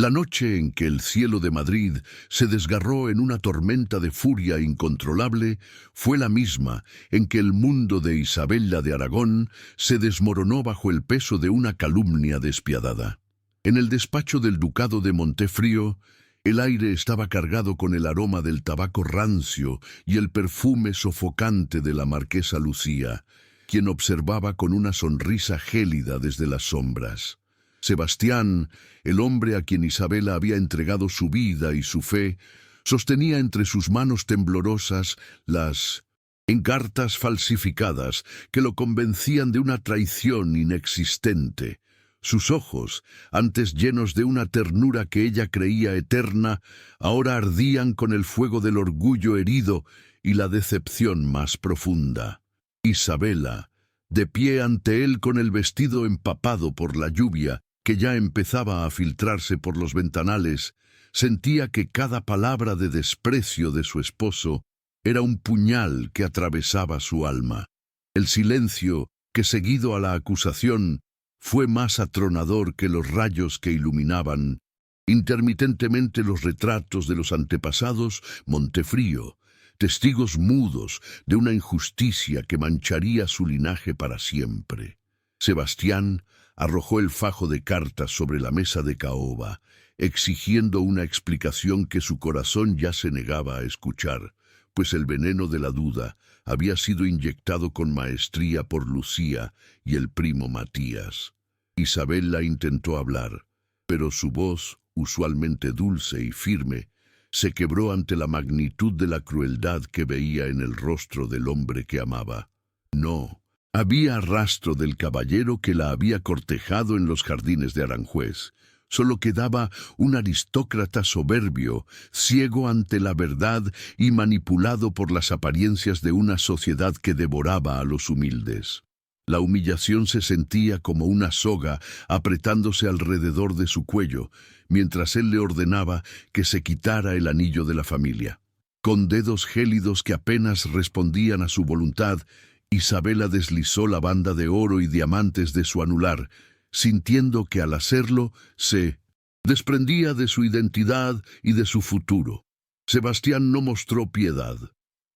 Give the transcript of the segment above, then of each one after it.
La noche en que el cielo de Madrid se desgarró en una tormenta de furia incontrolable fue la misma en que el mundo de Isabella de Aragón se desmoronó bajo el peso de una calumnia despiadada. En el despacho del ducado de Montefrío, el aire estaba cargado con el aroma del tabaco rancio y el perfume sofocante de la marquesa Lucía, quien observaba con una sonrisa gélida desde las sombras. Sebastián, el hombre a quien Isabela había entregado su vida y su fe, sostenía entre sus manos temblorosas las encartas falsificadas que lo convencían de una traición inexistente. Sus ojos, antes llenos de una ternura que ella creía eterna, ahora ardían con el fuego del orgullo herido y la decepción más profunda. Isabela, de pie ante él con el vestido empapado por la lluvia, que ya empezaba a filtrarse por los ventanales, sentía que cada palabra de desprecio de su esposo era un puñal que atravesaba su alma. El silencio, que seguido a la acusación, fue más atronador que los rayos que iluminaban intermitentemente los retratos de los antepasados Montefrío, testigos mudos de una injusticia que mancharía su linaje para siempre. Sebastián arrojó el fajo de cartas sobre la mesa de caoba, exigiendo una explicación que su corazón ya se negaba a escuchar, pues el veneno de la duda había sido inyectado con maestría por Lucía y el primo Matías. Isabela intentó hablar, pero su voz, usualmente dulce y firme, se quebró ante la magnitud de la crueldad que veía en el rostro del hombre que amaba. No, había rastro del caballero que la había cortejado en los jardines de Aranjuez. Solo quedaba un aristócrata soberbio, ciego ante la verdad y manipulado por las apariencias de una sociedad que devoraba a los humildes. La humillación se sentía como una soga apretándose alrededor de su cuello, mientras él le ordenaba que se quitara el anillo de la familia. Con dedos gélidos que apenas respondían a su voluntad, Isabela deslizó la banda de oro y diamantes de su anular, sintiendo que al hacerlo se desprendía de su identidad y de su futuro. Sebastián no mostró piedad.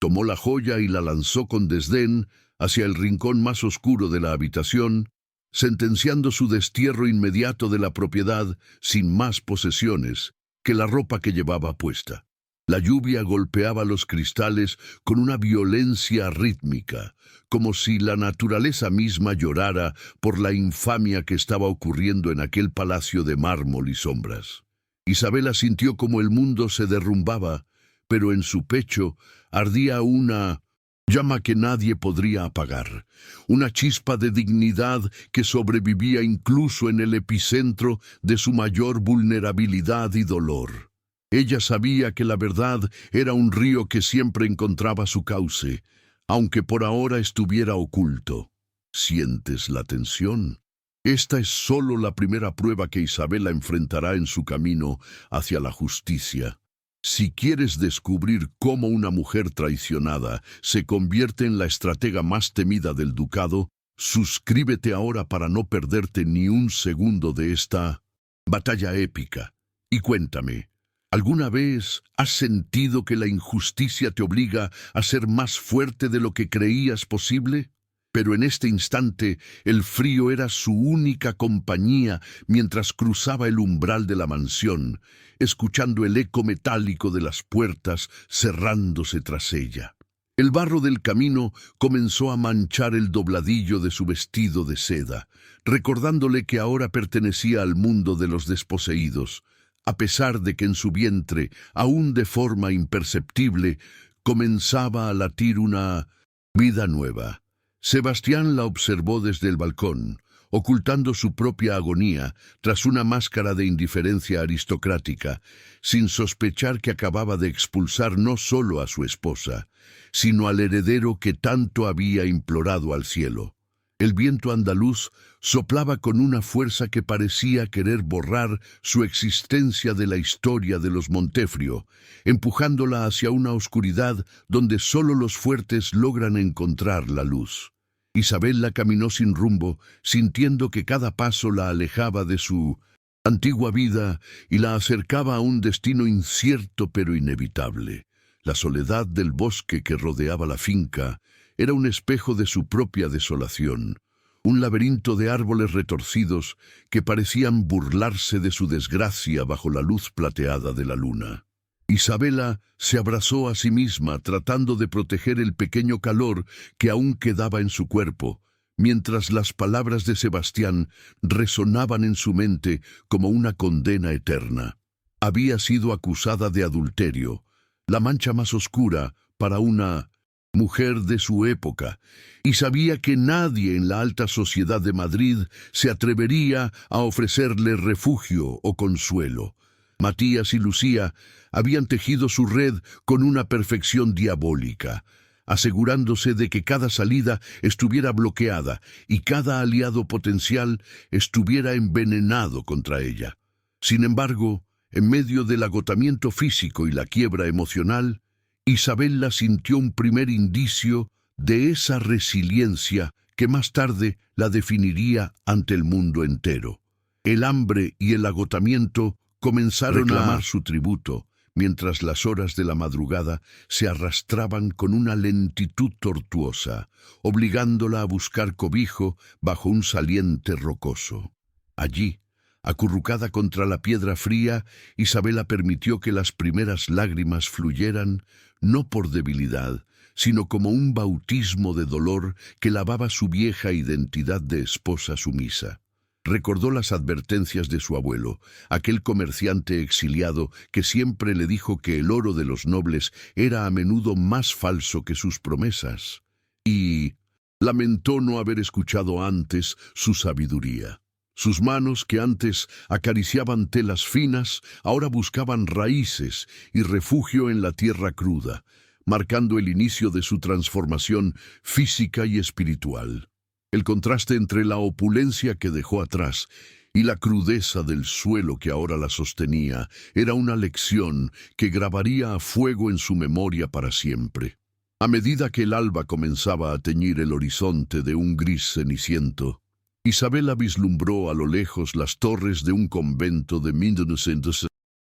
Tomó la joya y la lanzó con desdén hacia el rincón más oscuro de la habitación, sentenciando su destierro inmediato de la propiedad sin más posesiones que la ropa que llevaba puesta. La lluvia golpeaba los cristales con una violencia rítmica, como si la naturaleza misma llorara por la infamia que estaba ocurriendo en aquel palacio de mármol y sombras. Isabela sintió como el mundo se derrumbaba, pero en su pecho ardía una llama que nadie podría apagar, una chispa de dignidad que sobrevivía incluso en el epicentro de su mayor vulnerabilidad y dolor. Ella sabía que la verdad era un río que siempre encontraba su cauce, aunque por ahora estuviera oculto. ¿Sientes la tensión? Esta es solo la primera prueba que Isabela enfrentará en su camino hacia la justicia. Si quieres descubrir cómo una mujer traicionada se convierte en la estratega más temida del ducado, suscríbete ahora para no perderte ni un segundo de esta batalla épica. Y cuéntame, ¿alguna vez has sentido que la injusticia te obliga a ser más fuerte de lo que creías posible? Pero en este instante el frío era su única compañía mientras cruzaba el umbral de la mansión, escuchando el eco metálico de las puertas cerrándose tras ella. El barro del camino comenzó a manchar el dobladillo de su vestido de seda, recordándole que ahora pertenecía al mundo de los desposeídos, a pesar de que en su vientre, aún de forma imperceptible, comenzaba a latir una vida nueva. Sebastián la observó desde el balcón, ocultando su propia agonía tras una máscara de indiferencia aristocrática, sin sospechar que acababa de expulsar no solo a su esposa, sino al heredero que tanto había implorado al cielo. El viento andaluz soplaba con una fuerza que parecía querer borrar su existencia de la historia de los Montefrío, empujándola hacia una oscuridad donde solo los fuertes logran encontrar la luz. Isabela caminó sin rumbo, sintiendo que cada paso la alejaba de su antigua vida y la acercaba a un destino incierto pero inevitable. La soledad del bosque que rodeaba la finca era un espejo de su propia desolación, un laberinto de árboles retorcidos que parecían burlarse de su desgracia bajo la luz plateada de la luna. Isabela se abrazó a sí misma tratando de proteger el pequeño calor que aún quedaba en su cuerpo, mientras las palabras de Sebastián resonaban en su mente como una condena eterna. Había sido acusada de adulterio, la mancha más oscura para una mujer de su época, y sabía que nadie en la alta sociedad de Madrid se atrevería a ofrecerle refugio o consuelo. Matías y Lucía habían tejido su red con una perfección diabólica, asegurándose de que cada salida estuviera bloqueada y cada aliado potencial estuviera envenenado contra ella. Sin embargo, en medio del agotamiento físico y la quiebra emocional, Isabela sintió un primer indicio de esa resiliencia que más tarde la definiría ante el mundo entero. El hambre y el agotamiento comenzaron a reclamar su tributo, mientras las horas de la madrugada se arrastraban con una lentitud tortuosa, obligándola a buscar cobijo bajo un saliente rocoso. Allí, acurrucada contra la piedra fría, Isabela permitió que las primeras lágrimas fluyeran, no por debilidad, sino como un bautismo de dolor que lavaba su vieja identidad de esposa sumisa. Recordó las advertencias de su abuelo, aquel comerciante exiliado que siempre le dijo que el oro de los nobles era a menudo más falso que sus promesas, y lamentó no haber escuchado antes su sabiduría. Sus manos, que antes acariciaban telas finas, ahora buscaban raíces y refugio en la tierra cruda, marcando el inicio de su transformación física y espiritual. El contraste entre la opulencia que dejó atrás y la crudeza del suelo que ahora la sostenía era una lección que grabaría a fuego en su memoria para siempre. A medida que el alba comenzaba a teñir el horizonte de un gris ceniciento, Isabela vislumbró a lo lejos las torres de un convento de 1900.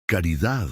Caridad,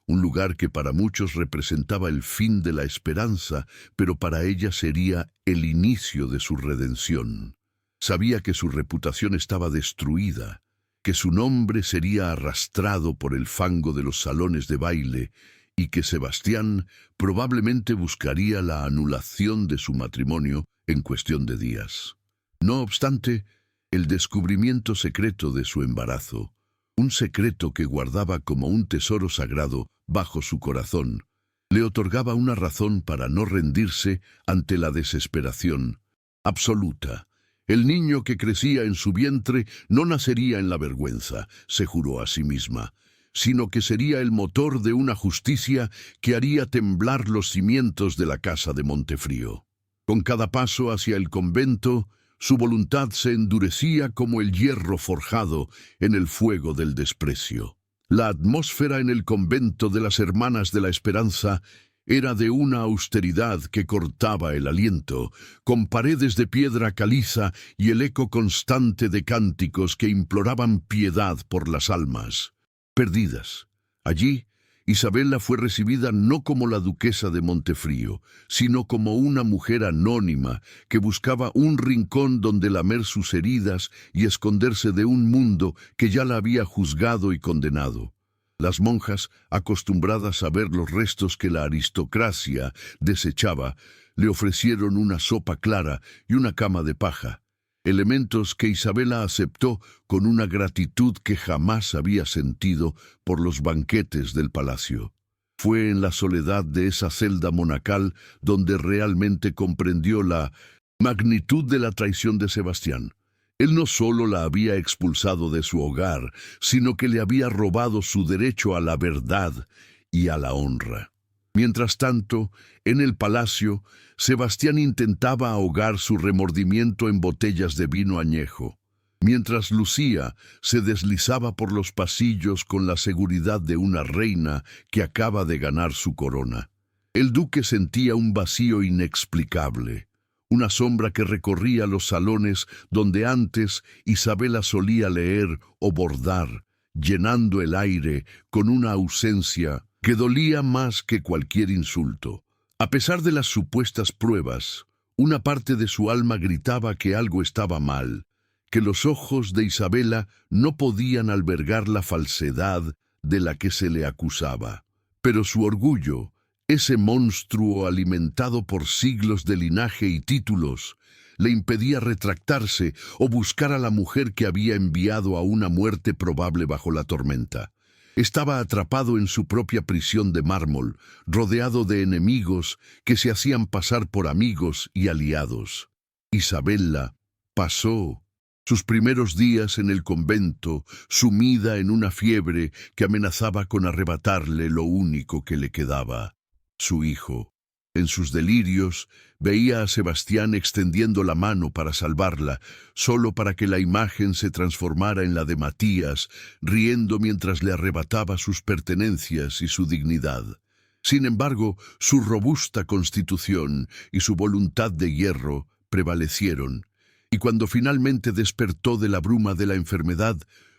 un lugar que para muchos representaba el fin de la esperanza, pero para ella sería el inicio de su redención. Sabía que su reputación estaba destruida, que su nombre sería arrastrado por el fango de los salones de baile y que Sebastián probablemente buscaría la anulación de su matrimonio en cuestión de días. No obstante, el descubrimiento secreto de su embarazo, un secreto que guardaba como un tesoro sagrado bajo su corazón, le otorgaba una razón para no rendirse ante la desesperación absoluta. El niño que crecía en su vientre no nacería en la vergüenza, se juró a sí misma, sino que sería el motor de una justicia que haría temblar los cimientos de la casa de Montefrío. Con cada paso hacia el convento, su voluntad se endurecía como el hierro forjado en el fuego del desprecio. La atmósfera en el convento de las Hermanas de la Esperanza era de una austeridad que cortaba el aliento, con paredes de piedra caliza y el eco constante de cánticos que imploraban piedad por las almas perdidas. Allí, Isabela fue recibida no como la duquesa de Montefrío, sino como una mujer anónima que buscaba un rincón donde lamer sus heridas y esconderse de un mundo que ya la había juzgado y condenado. Las monjas, acostumbradas a ver los restos que la aristocracia desechaba, le ofrecieron una sopa clara y una cama de paja, elementos que Isabela aceptó con una gratitud que jamás había sentido por los banquetes del palacio. Fue en la soledad de esa celda monacal donde realmente comprendió la magnitud de la traición de Sebastián. Él no solo la había expulsado de su hogar, sino que le había robado su derecho a la verdad y a la honra. Mientras tanto, en el palacio, Sebastián intentaba ahogar su remordimiento en botellas de vino añejo, mientras Lucía se deslizaba por los pasillos con la seguridad de una reina que acaba de ganar su corona. El duque sentía un vacío inexplicable, una sombra que recorría los salones donde antes Isabela solía leer o bordar, llenando el aire con una ausencia que dolía más que cualquier insulto. A pesar de las supuestas pruebas, una parte de su alma gritaba que algo estaba mal, que los ojos de Isabela no podían albergar la falsedad de la que se le acusaba. Pero su orgullo, ese monstruo alimentado por siglos de linaje y títulos, le impedía retractarse o buscar a la mujer que había enviado a una muerte probable bajo la tormenta. Estaba atrapado en su propia prisión de mármol, rodeado de enemigos que se hacían pasar por amigos y aliados. Isabela pasó sus primeros días en el convento, sumida en una fiebre que amenazaba con arrebatarle lo único que le quedaba, su hijo. En sus delirios, veía a Sebastián extendiendo la mano para salvarla, solo para que la imagen se transformara en la de Matías, riendo mientras le arrebataba sus pertenencias y su dignidad. Sin embargo, su robusta constitución y su voluntad de hierro prevalecieron, y cuando finalmente despertó de la bruma de la enfermedad,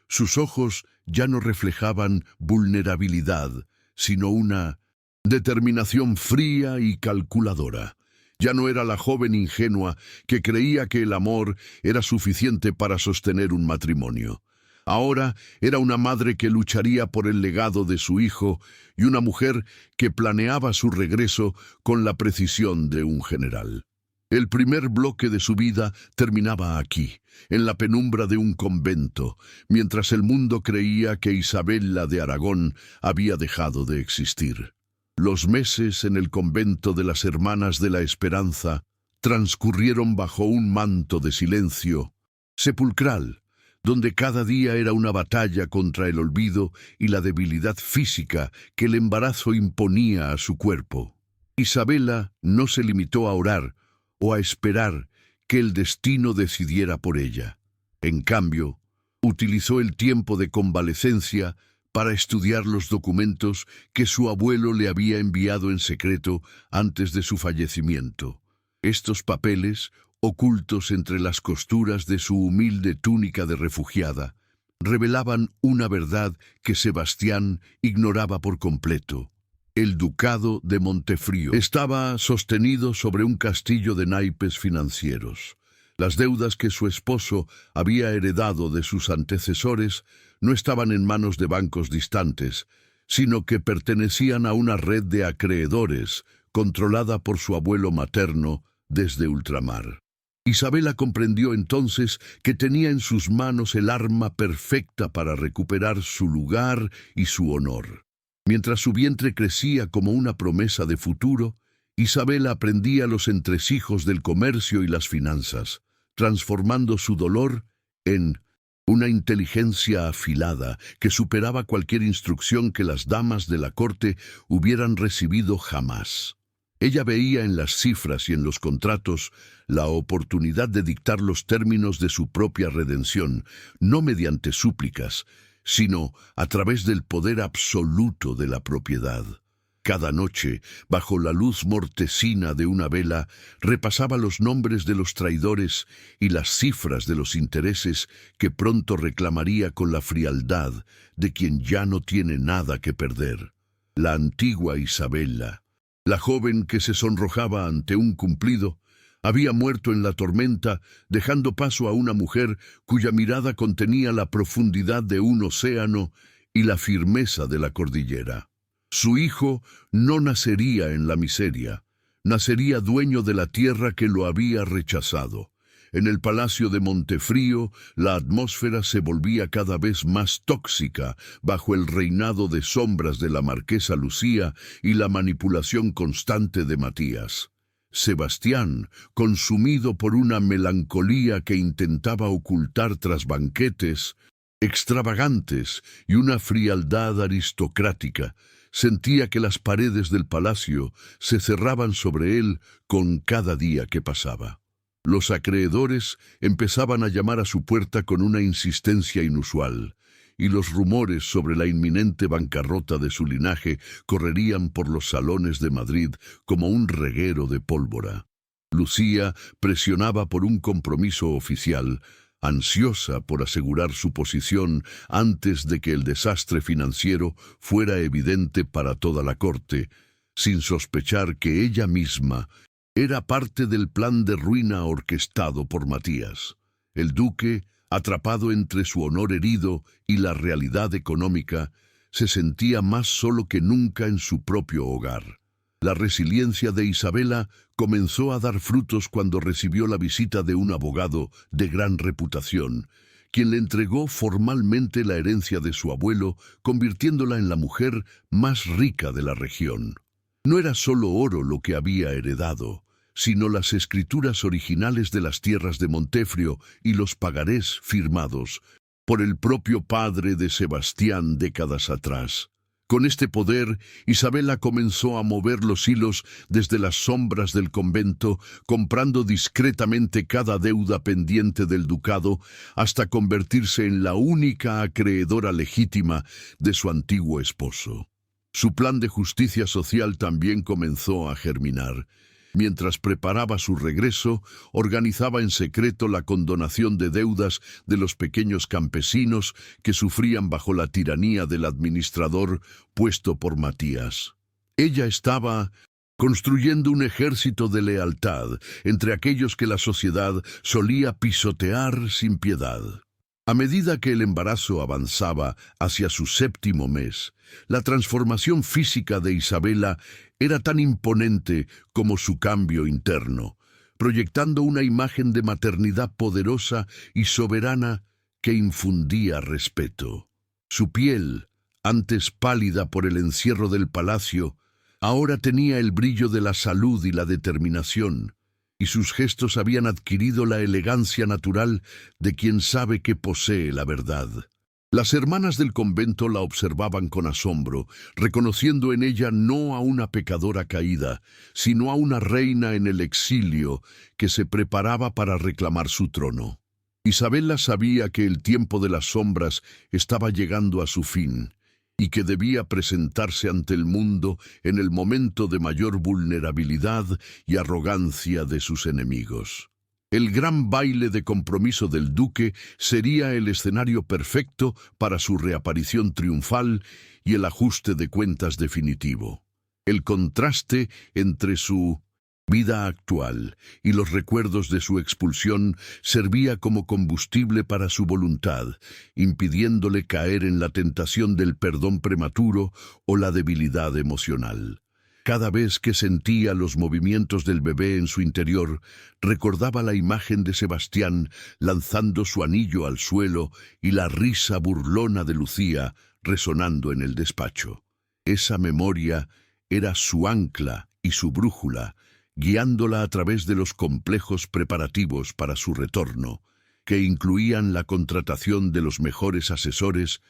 sus ojos ya no reflejaban vulnerabilidad, sino una determinación fría y calculadora. Ya no era la joven ingenua que creía que el amor era suficiente para sostener un matrimonio. Ahora era una madre que lucharía por el legado de su hijo y una mujer que planeaba su regreso con la precisión de un general. El primer bloque de su vida terminaba aquí, en la penumbra de un convento, mientras el mundo creía que Isabela de Aragón había dejado de existir. Los meses en el convento de las Hermanas de la Esperanza transcurrieron bajo un manto de silencio sepulcral, donde cada día era una batalla contra el olvido y la debilidad física que el embarazo imponía a su cuerpo. Isabela no se limitó a orar o a esperar que el destino decidiera por ella. En cambio, utilizó el tiempo de convalecencia para estudiar los documentos que su abuelo le había enviado en secreto antes de su fallecimiento. Estos papeles, ocultos entre las costuras de su humilde túnica de refugiada, revelaban una verdad que Sebastián ignoraba por completo. El ducado de Montefrío estaba sostenido sobre un castillo de naipes financieros. Las deudas que su esposo había heredado de sus antecesores no estaban en manos de bancos distantes, sino que pertenecían a una red de acreedores controlada por su abuelo materno desde ultramar. Isabela comprendió entonces que tenía en sus manos el arma perfecta para recuperar su lugar y su honor. Mientras su vientre crecía como una promesa de futuro, Isabela aprendía los entresijos del comercio y las finanzas, transformando su dolor en una inteligencia afilada que superaba cualquier instrucción que las damas de la corte hubieran recibido jamás. Ella veía en las cifras y en los contratos la oportunidad de dictar los términos de su propia redención, no mediante súplicas, sino a través del poder absoluto de la propiedad. Cada noche, bajo la luz mortecina de una vela, repasaba los nombres de los traidores y las cifras de los intereses que pronto reclamaría con la frialdad de quien ya no tiene nada que perder. La antigua Isabela, la joven que se sonrojaba ante un cumplido, había muerto en la tormenta, dejando paso a una mujer cuya mirada contenía la profundidad de un océano y la firmeza de la cordillera. Su hijo no nacería en la miseria, nacería dueño de la tierra que lo había rechazado. En el palacio de Montefrío, la atmósfera se volvía cada vez más tóxica bajo el reinado de sombras de la marquesa Lucía y la manipulación constante de Matías. Sebastián, consumido por una melancolía que intentaba ocultar tras banquetes extravagantes y una frialdad aristocrática, sentía que las paredes del palacio se cerraban sobre él con cada día que pasaba. Los acreedores empezaban a llamar a su puerta con una insistencia inusual, y los rumores sobre la inminente bancarrota de su linaje correrían por los salones de Madrid como un reguero de pólvora. Lucía presionaba por un compromiso oficial, ansiosa por asegurar su posición antes de que el desastre financiero fuera evidente para toda la corte, sin sospechar que ella misma era parte del plan de ruina orquestado por Matías. El duque, atrapado entre su honor herido y la realidad económica, se sentía más solo que nunca en su propio hogar. La resiliencia de Isabela comenzó a dar frutos cuando recibió la visita de un abogado de gran reputación, quien le entregó formalmente la herencia de su abuelo, convirtiéndola en la mujer más rica de la región. No era solo oro lo que había heredado, sino las escrituras originales de las tierras de Montefrio y los pagarés firmados por el propio padre de Sebastián décadas atrás. Con este poder, Isabela comenzó a mover los hilos desde las sombras del convento, comprando discretamente cada deuda pendiente del ducado hasta convertirse en la única acreedora legítima de su antiguo esposo. Su plan de justicia social también comenzó a germinar. Mientras preparaba su regreso, organizaba en secreto la condonación de deudas de los pequeños campesinos que sufrían bajo la tiranía del administrador puesto por Matías. Ella estaba construyendo un ejército de lealtad entre aquellos que la sociedad solía pisotear sin piedad. A medida que el embarazo avanzaba hacia su 7º mes, la transformación física de Isabela era tan imponente como su cambio interno, proyectando una imagen de maternidad poderosa y soberana que infundía respeto. Su piel, antes pálida por el encierro del palacio, ahora tenía el brillo de la salud y la determinación, y sus gestos habían adquirido la elegancia natural de quien sabe que posee la verdad. Las hermanas del convento la observaban con asombro, reconociendo en ella no a una pecadora caída, sino a una reina en el exilio que se preparaba para reclamar su trono. Isabela sabía que el tiempo de las sombras estaba llegando a su fin, y que debía presentarse ante el mundo en el momento de mayor vulnerabilidad y arrogancia de sus enemigos. El gran baile de compromiso del duque sería el escenario perfecto para su reaparición triunfal y el ajuste de cuentas definitivo. El contraste entre su vida actual y los recuerdos de su expulsión servía como combustible para su voluntad, impidiéndole caer en la tentación del perdón prematuro o la debilidad emocional. Cada vez que sentía los movimientos del bebé en su interior, recordaba la imagen de Sebastián lanzando su anillo al suelo y la risa burlona de Lucía resonando en el despacho. Esa memoria era su ancla y su brújula, guiándola a través de los complejos preparativos para su retorno, que incluían la contratación de los mejores asesores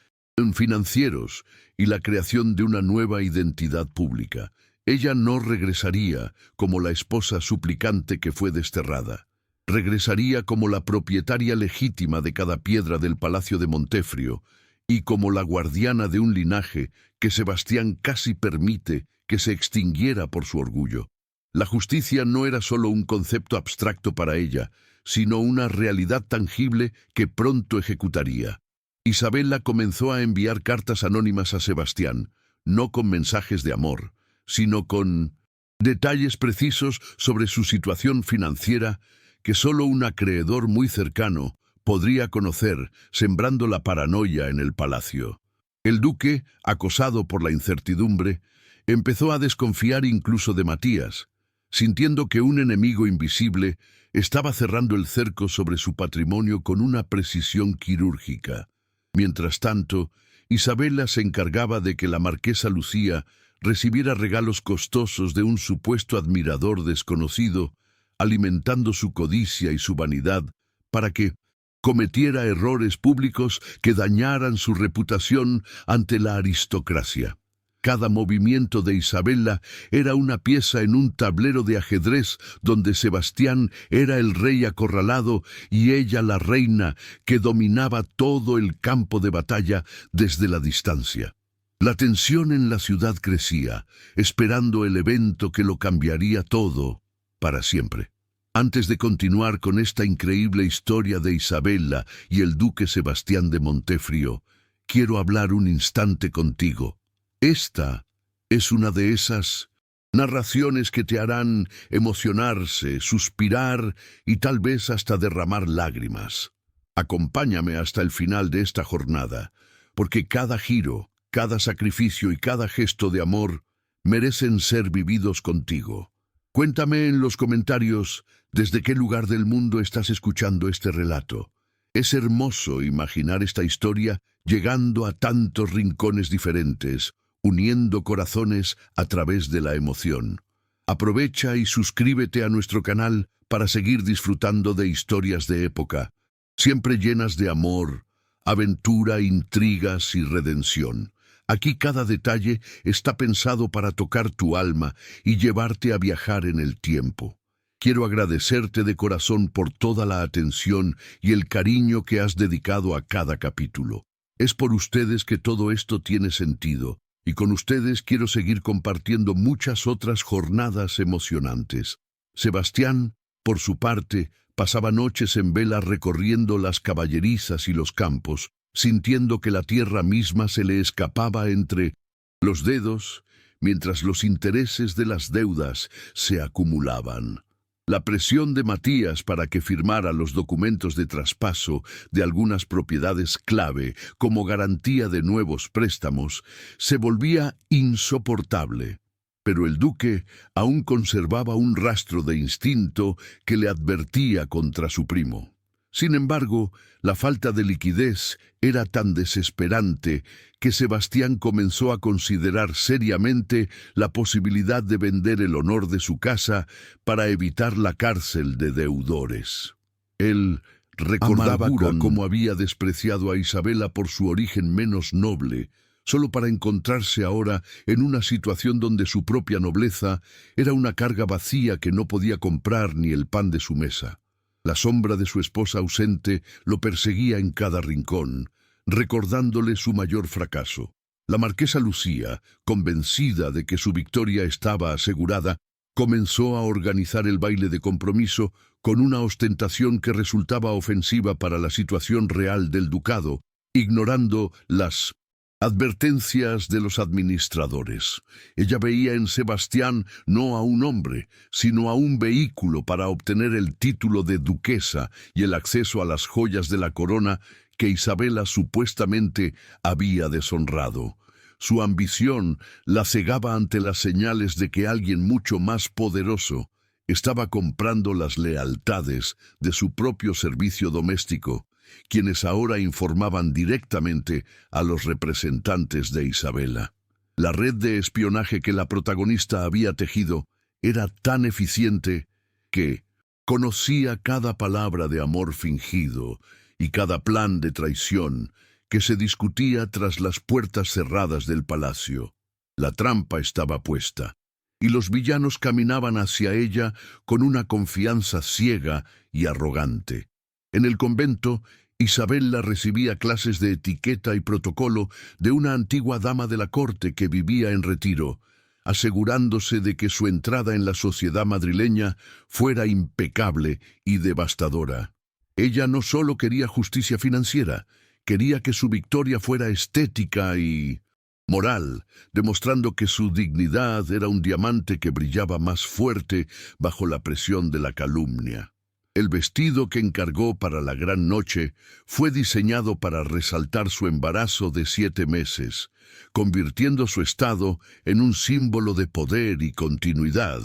financieros y la creación de una nueva identidad pública. Ella no regresaría como la esposa suplicante que fue desterrada. Regresaría como la propietaria legítima de cada piedra del palacio de Montefrio y como la guardiana de un linaje que Sebastián casi permite que se extinguiera por su orgullo. La justicia no era solo un concepto abstracto para ella, sino una realidad tangible que pronto ejecutaría. Isabela comenzó a enviar cartas anónimas a Sebastián, no con mensajes de amor, sino con detalles precisos sobre su situación financiera que solo un acreedor muy cercano podría conocer, sembrando la paranoia en el palacio. El duque, acosado por la incertidumbre, empezó a desconfiar incluso de Matías, sintiendo que un enemigo invisible estaba cerrando el cerco sobre su patrimonio con una precisión quirúrgica. Mientras tanto, Isabela se encargaba de que la marquesa Lucía recibiera regalos costosos de un supuesto admirador desconocido, alimentando su codicia y su vanidad para que cometiera errores públicos que dañaran su reputación ante la aristocracia. Cada movimiento de Isabela era una pieza en un tablero de ajedrez donde Sebastián era el rey acorralado y ella la reina que dominaba todo el campo de batalla desde la distancia. La tensión en la ciudad crecía, esperando el evento que lo cambiaría todo para siempre. Antes de continuar con esta increíble historia de Isabella y el duque Sebastián de Montefrío, quiero hablar un instante contigo. Esta es una de esas narraciones que te harán emocionarse, suspirar y tal vez hasta derramar lágrimas. Acompáñame hasta el final de esta jornada, porque cada giro, cada sacrificio y cada gesto de amor merecen ser vividos contigo. Cuéntame en los comentarios desde qué lugar del mundo estás escuchando este relato. Es hermoso imaginar esta historia llegando a tantos rincones diferentes, uniendo corazones a través de la emoción. Aprovecha y suscríbete a nuestro canal para seguir disfrutando de historias de época, siempre llenas de amor, aventura, intrigas y redención. Aquí cada detalle está pensado para tocar tu alma y llevarte a viajar en el tiempo. Quiero agradecerte de corazón por toda la atención y el cariño que has dedicado a cada capítulo. Es por ustedes que todo esto tiene sentido, y con ustedes quiero seguir compartiendo muchas otras jornadas emocionantes. Sebastián, por su parte, pasaba noches en vela recorriendo las caballerizas y los campos, sintiendo que la tierra misma se le escapaba entre los dedos, mientras los intereses de las deudas se acumulaban. La presión de Matías para que firmara los documentos de traspaso de algunas propiedades clave como garantía de nuevos préstamos se volvía insoportable. Pero el duque aún conservaba un rastro de instinto que le advertía contra su primo. Sin embargo, la falta de liquidez era tan desesperante que Sebastián comenzó a considerar seriamente la posibilidad de vender el honor de su casa para evitar la cárcel de deudores. Él recordaba cómo había despreciado a Isabella por su origen menos noble, solo para encontrarse ahora en una situación donde su propia nobleza era una carga vacía que no podía comprar ni el pan de su mesa. La sombra de su esposa ausente lo perseguía en cada rincón, recordándole su mayor fracaso. La marquesa Lucía, convencida de que su victoria estaba asegurada, comenzó a organizar el baile de compromiso con una ostentación que resultaba ofensiva para la situación real del ducado, ignorando las advertencias de los administradores. Ella veía en Sebastián no a un hombre, sino a un vehículo para obtener el título de duquesa y el acceso a las joyas de la corona que Isabella supuestamente había deshonrado. Su ambición la cegaba ante las señales de que alguien mucho más poderoso estaba comprando las lealtades de su propio servicio doméstico, quienes ahora informaban directamente a los representantes de Isabella. La red de espionaje que la protagonista había tejido era tan eficiente que conocía cada palabra de amor fingido y cada plan de traición que se discutía tras las puertas cerradas del palacio. La trampa estaba puesta, y los villanos caminaban hacia ella con una confianza ciega y arrogante. En el convento, Isabella recibía clases de etiqueta y protocolo de una antigua dama de la corte que vivía en retiro, asegurándose de que su entrada en la sociedad madrileña fuera impecable y devastadora. Ella no solo quería justicia financiera, quería que su victoria fuera estética y moral, demostrando que su dignidad era un diamante que brillaba más fuerte bajo la presión de la calumnia. El vestido que encargó para la gran noche fue diseñado para resaltar su embarazo de 7 meses, convirtiendo su estado en un símbolo de poder y continuidad,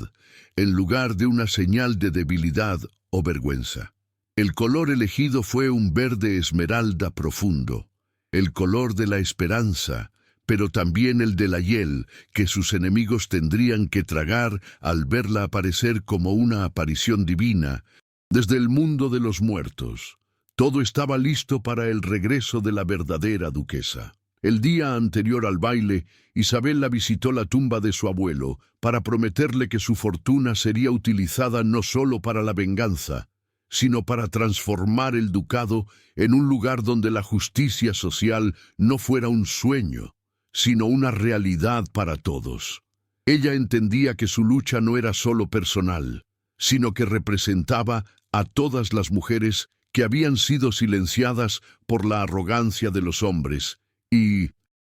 en lugar de una señal de debilidad o vergüenza. El color elegido fue un verde esmeralda profundo, el color de la esperanza, pero también el de la hiel que sus enemigos tendrían que tragar al verla aparecer como una aparición divina, desde el mundo de los muertos. Todo estaba listo para el regreso de la verdadera duquesa. El día anterior al baile, Isabella visitó la tumba de su abuelo para prometerle que su fortuna sería utilizada no solo para la venganza, sino para transformar el ducado en un lugar donde la justicia social no fuera un sueño, sino una realidad para todos. Ella entendía que su lucha no era solo personal, sino que representaba a todas las mujeres que habían sido silenciadas por la arrogancia de los hombres y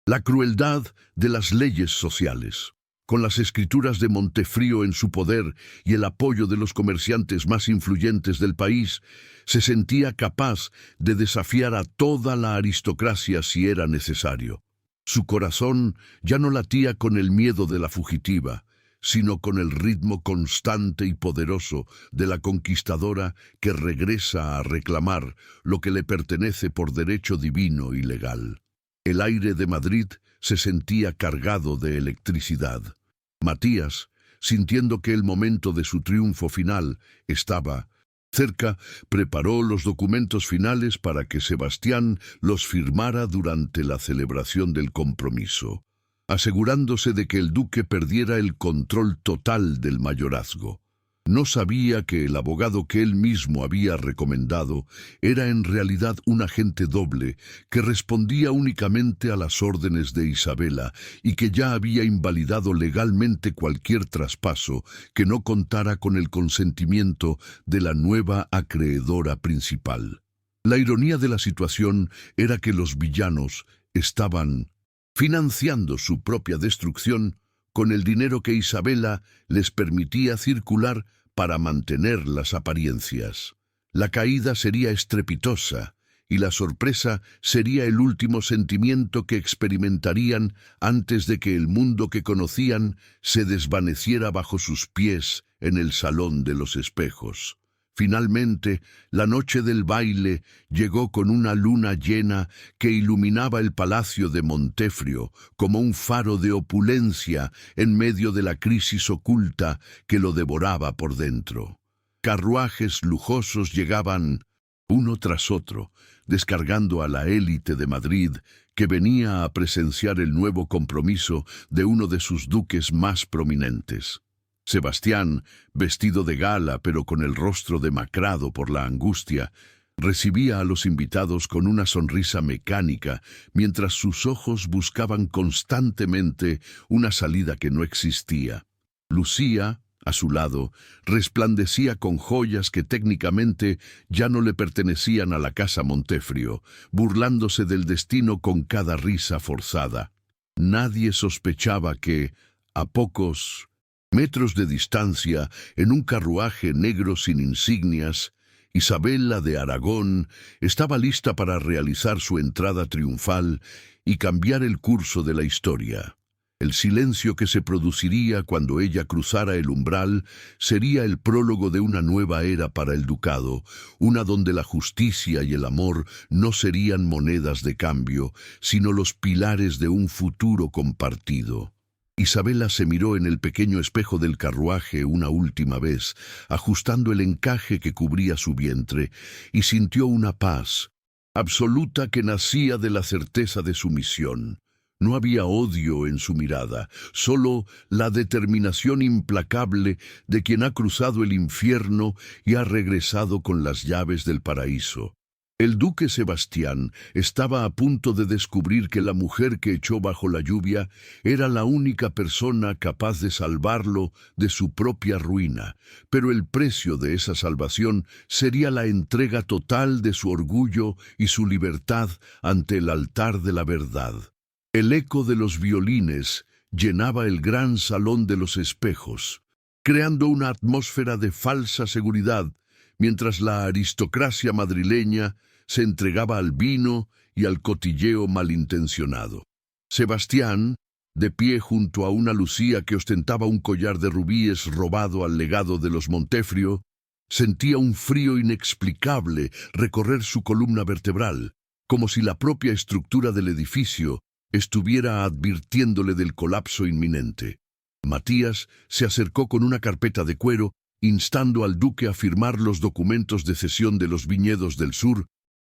la crueldad de las leyes sociales. Con las escrituras de Montefrío en su poder y el apoyo de los comerciantes más influyentes del país, se sentía capaz de desafiar a toda la aristocracia si era necesario. Su corazón ya no latía con el miedo de la fugitiva, sino con el ritmo constante y poderoso de la conquistadora que regresa a reclamar lo que le pertenece por derecho divino y legal. El aire de Madrid se sentía cargado de electricidad. Matías, sintiendo que el momento de su triunfo final estaba cerca, preparó los documentos finales para que Sebastián los firmara durante la celebración del compromiso, asegurándose de que el duque perdiera el control total del mayorazgo. No sabía que el abogado que él mismo había recomendado era en realidad un agente doble que respondía únicamente a las órdenes de Isabela y que ya había invalidado legalmente cualquier traspaso que no contara con el consentimiento de la nueva acreedora principal. La ironía de la situación era que los villanos estaban financiando su propia destrucción con el dinero que Isabela les permitía circular para mantener las apariencias. La caída sería estrepitosa y la sorpresa sería el último sentimiento que experimentarían antes de que el mundo que conocían se desvaneciera bajo sus pies en el Salón de los Espejos. Finalmente, la noche del baile llegó con una luna llena que iluminaba el palacio de Montefrío como un faro de opulencia en medio de la crisis oculta que lo devoraba por dentro. Carruajes lujosos llegaban uno tras otro, descargando a la élite de Madrid que venía a presenciar el nuevo compromiso de uno de sus duques más prominentes. Sebastián, vestido de gala pero con el rostro demacrado por la angustia, recibía a los invitados con una sonrisa mecánica mientras sus ojos buscaban constantemente una salida que no existía. Lucía, a su lado, resplandecía con joyas que técnicamente ya no le pertenecían a la casa Montefrío, burlándose del destino con cada risa forzada. Nadie sospechaba que, a pocos metros de distancia, en un carruaje negro sin insignias, Isabela de Aragón estaba lista para realizar su entrada triunfal y cambiar el curso de la historia. El silencio que se produciría cuando ella cruzara el umbral sería el prólogo de una nueva era para el ducado, una donde la justicia y el amor no serían monedas de cambio, sino los pilares de un futuro compartido. Isabela se miró en el pequeño espejo del carruaje una última vez, ajustando el encaje que cubría su vientre, y sintió una paz absoluta que nacía de la certeza de su misión. No había odio en su mirada, solo la determinación implacable de quien ha cruzado el infierno y ha regresado con las llaves del paraíso. El duque Sebastián estaba a punto de descubrir que la mujer que echó bajo la lluvia era la única persona capaz de salvarlo de su propia ruina, pero el precio de esa salvación sería la entrega total de su orgullo y su libertad ante el altar de la verdad. El eco de los violines llenaba el gran salón de los espejos, creando una atmósfera de falsa seguridad, mientras la aristocracia madrileña se entregaba al vino y al cotilleo malintencionado. Sebastián, de pie junto a una Lucía que ostentaba un collar de rubíes robado al legado de los Montefrío, sentía un frío inexplicable recorrer su columna vertebral, como si la propia estructura del edificio estuviera advirtiéndole del colapso inminente. Matías se acercó con una carpeta de cuero, instando al duque a firmar los documentos de cesión de los viñedos del sur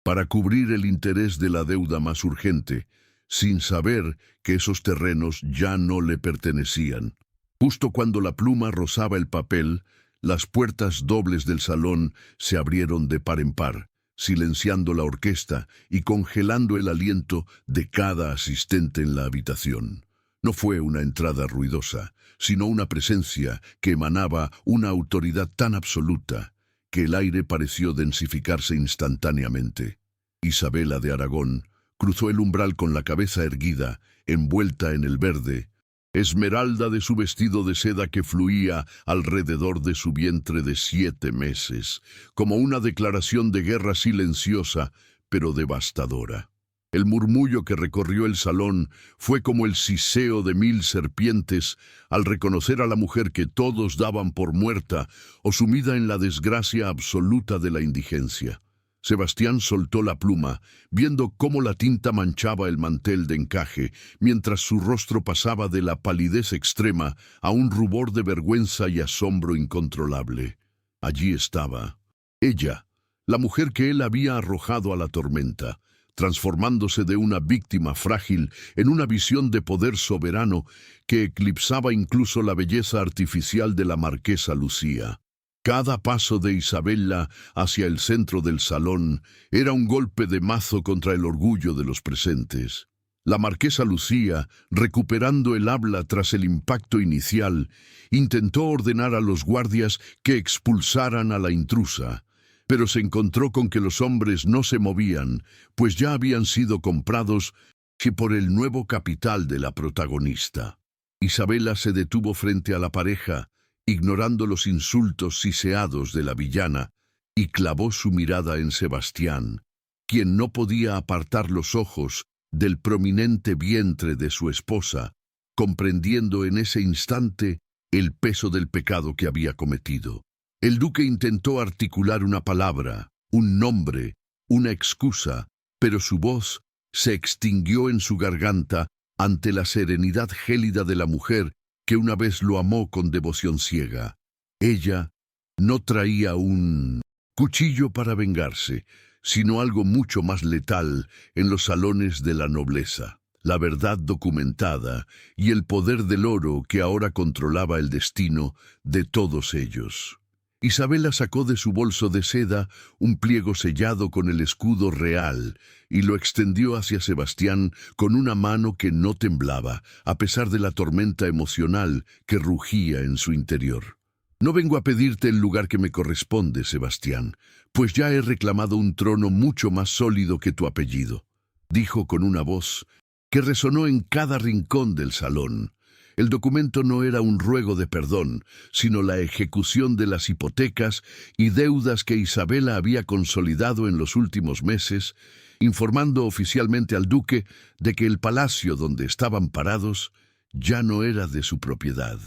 para cubrir el interés de la deuda más urgente, sin saber que esos terrenos ya no le pertenecían. Justo cuando la pluma rozaba el papel, las puertas dobles del salón se abrieron de par en par, silenciando la orquesta y congelando el aliento de cada asistente en la habitación. No fue una entrada ruidosa, sino una presencia que emanaba una autoridad tan absoluta que el aire pareció densificarse instantáneamente. Isabela de Aragón cruzó el umbral con la cabeza erguida, envuelta en el verde, esmeralda de su vestido de seda que fluía alrededor de su vientre de 7 meses, como una declaración de guerra silenciosa, pero devastadora. El murmullo que recorrió el salón fue como el siseo de 1000 serpientes al reconocer a la mujer que todos daban por muerta o sumida en la desgracia absoluta de la indigencia. Sebastián soltó la pluma, viendo cómo la tinta manchaba el mantel de encaje, mientras su rostro pasaba de la palidez extrema a un rubor de vergüenza y asombro incontrolable. Allí estaba, ella, la mujer que él había arrojado a la tormenta, transformándose de una víctima frágil en una visión de poder soberano que eclipsaba incluso la belleza artificial de la marquesa Lucía. Cada paso de Isabela hacia el centro del salón era un golpe de mazo contra el orgullo de los presentes. La marquesa Lucía, recuperando el habla tras el impacto inicial, intentó ordenar a los guardias que expulsaran a la intrusa, pero se encontró con que los hombres no se movían, pues ya habían sido comprados por el nuevo capital de la protagonista. Isabela se detuvo frente a la pareja, ignorando los insultos siseados de la villana, y clavó su mirada en Sebastián, quien no podía apartar los ojos del prominente vientre de su esposa, comprendiendo en ese instante el peso del pecado que había cometido. El duque intentó articular una palabra, un nombre, una excusa, pero su voz se extinguió en su garganta ante la serenidad gélida de la mujer que una vez lo amó con devoción ciega. Ella no traía un cuchillo para vengarse, sino algo mucho más letal en los salones de la nobleza, la verdad documentada y el poder del oro que ahora controlaba el destino de todos ellos. Isabela sacó de su bolso de seda un pliego sellado con el escudo real y lo extendió hacia Sebastián con una mano que no temblaba, a pesar de la tormenta emocional que rugía en su interior. No vengo a pedirte el lugar que me corresponde, Sebastián, pues ya he reclamado un trono mucho más sólido que tu apellido, dijo con una voz que resonó en cada rincón del salón. El documento no era un ruego de perdón, sino la ejecución de las hipotecas y deudas que Isabela había consolidado en los últimos meses, informando oficialmente al duque de que el palacio donde estaban parados ya no era de su propiedad.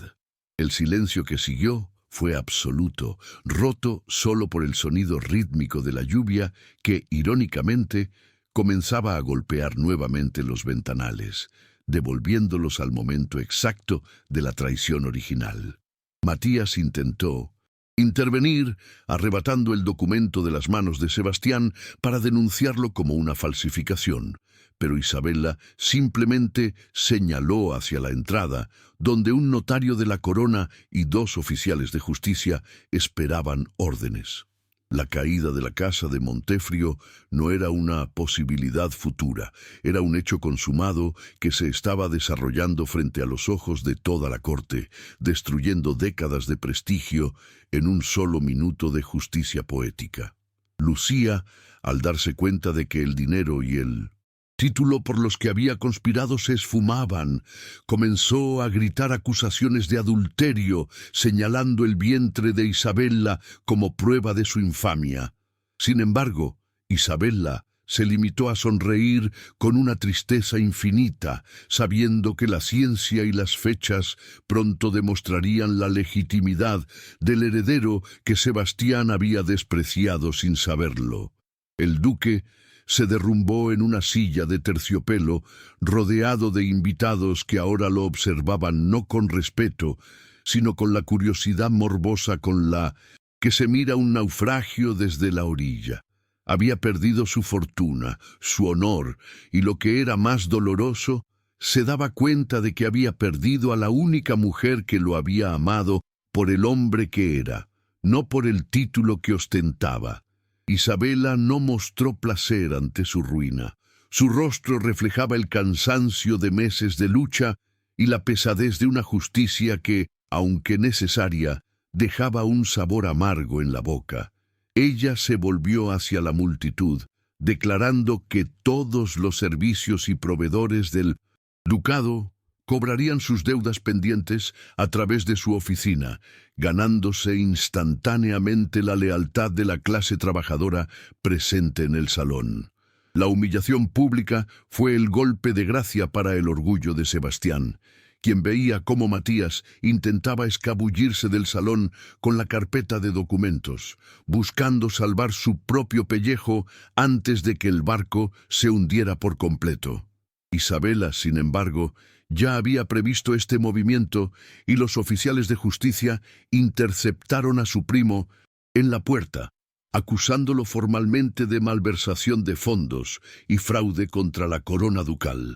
El silencio que siguió fue absoluto, roto solo por el sonido rítmico de la lluvia que, irónicamente, comenzaba a golpear nuevamente los ventanales, devolviéndolos al momento exacto de la traición original. Matías intentó intervenir, arrebatando el documento de las manos de Sebastián para denunciarlo como una falsificación, pero Isabela simplemente señaló hacia la entrada, donde un notario de la corona y 2 oficiales de justicia esperaban órdenes. La caída de la casa de Montefrio no era una posibilidad futura, era un hecho consumado que se estaba desarrollando frente a los ojos de toda la corte, destruyendo décadas de prestigio en un solo minuto de justicia poética. Lucía, al darse cuenta de que el dinero y el título por los que había conspirado se esfumaban, comenzó a gritar acusaciones de adulterio, señalando el vientre de Isabela como prueba de su infamia. Sin embargo, Isabela se limitó a sonreír con una tristeza infinita, sabiendo que la ciencia y las fechas pronto demostrarían la legitimidad del heredero que Sebastián había despreciado sin saberlo. El duque se derrumbó en una silla de terciopelo, rodeado de invitados que ahora lo observaban no con respeto, sino con la curiosidad morbosa con la que se mira un naufragio desde la orilla. Había perdido su fortuna, su honor, y lo que era más doloroso, se daba cuenta de que había perdido a la única mujer que lo había amado por el hombre que era, no por el título que ostentaba. Isabela no mostró placer ante su ruina. Su rostro reflejaba el cansancio de meses de lucha y la pesadez de una justicia que, aunque necesaria, dejaba un sabor amargo en la boca. Ella se volvió hacia la multitud, declarando que todos los servicios y proveedores del ducado cobrarían sus deudas pendientes a través de su oficina, ganándose instantáneamente la lealtad de la clase trabajadora presente en el salón. La humillación pública fue el golpe de gracia para el orgullo de Sebastián, quien veía cómo Matías intentaba escabullirse del salón con la carpeta de documentos, buscando salvar su propio pellejo antes de que el barco se hundiera por completo. Isabela, sin embargo, ya había previsto este movimiento y los oficiales de justicia interceptaron a su primo en la puerta, acusándolo formalmente de malversación de fondos y fraude contra la corona ducal.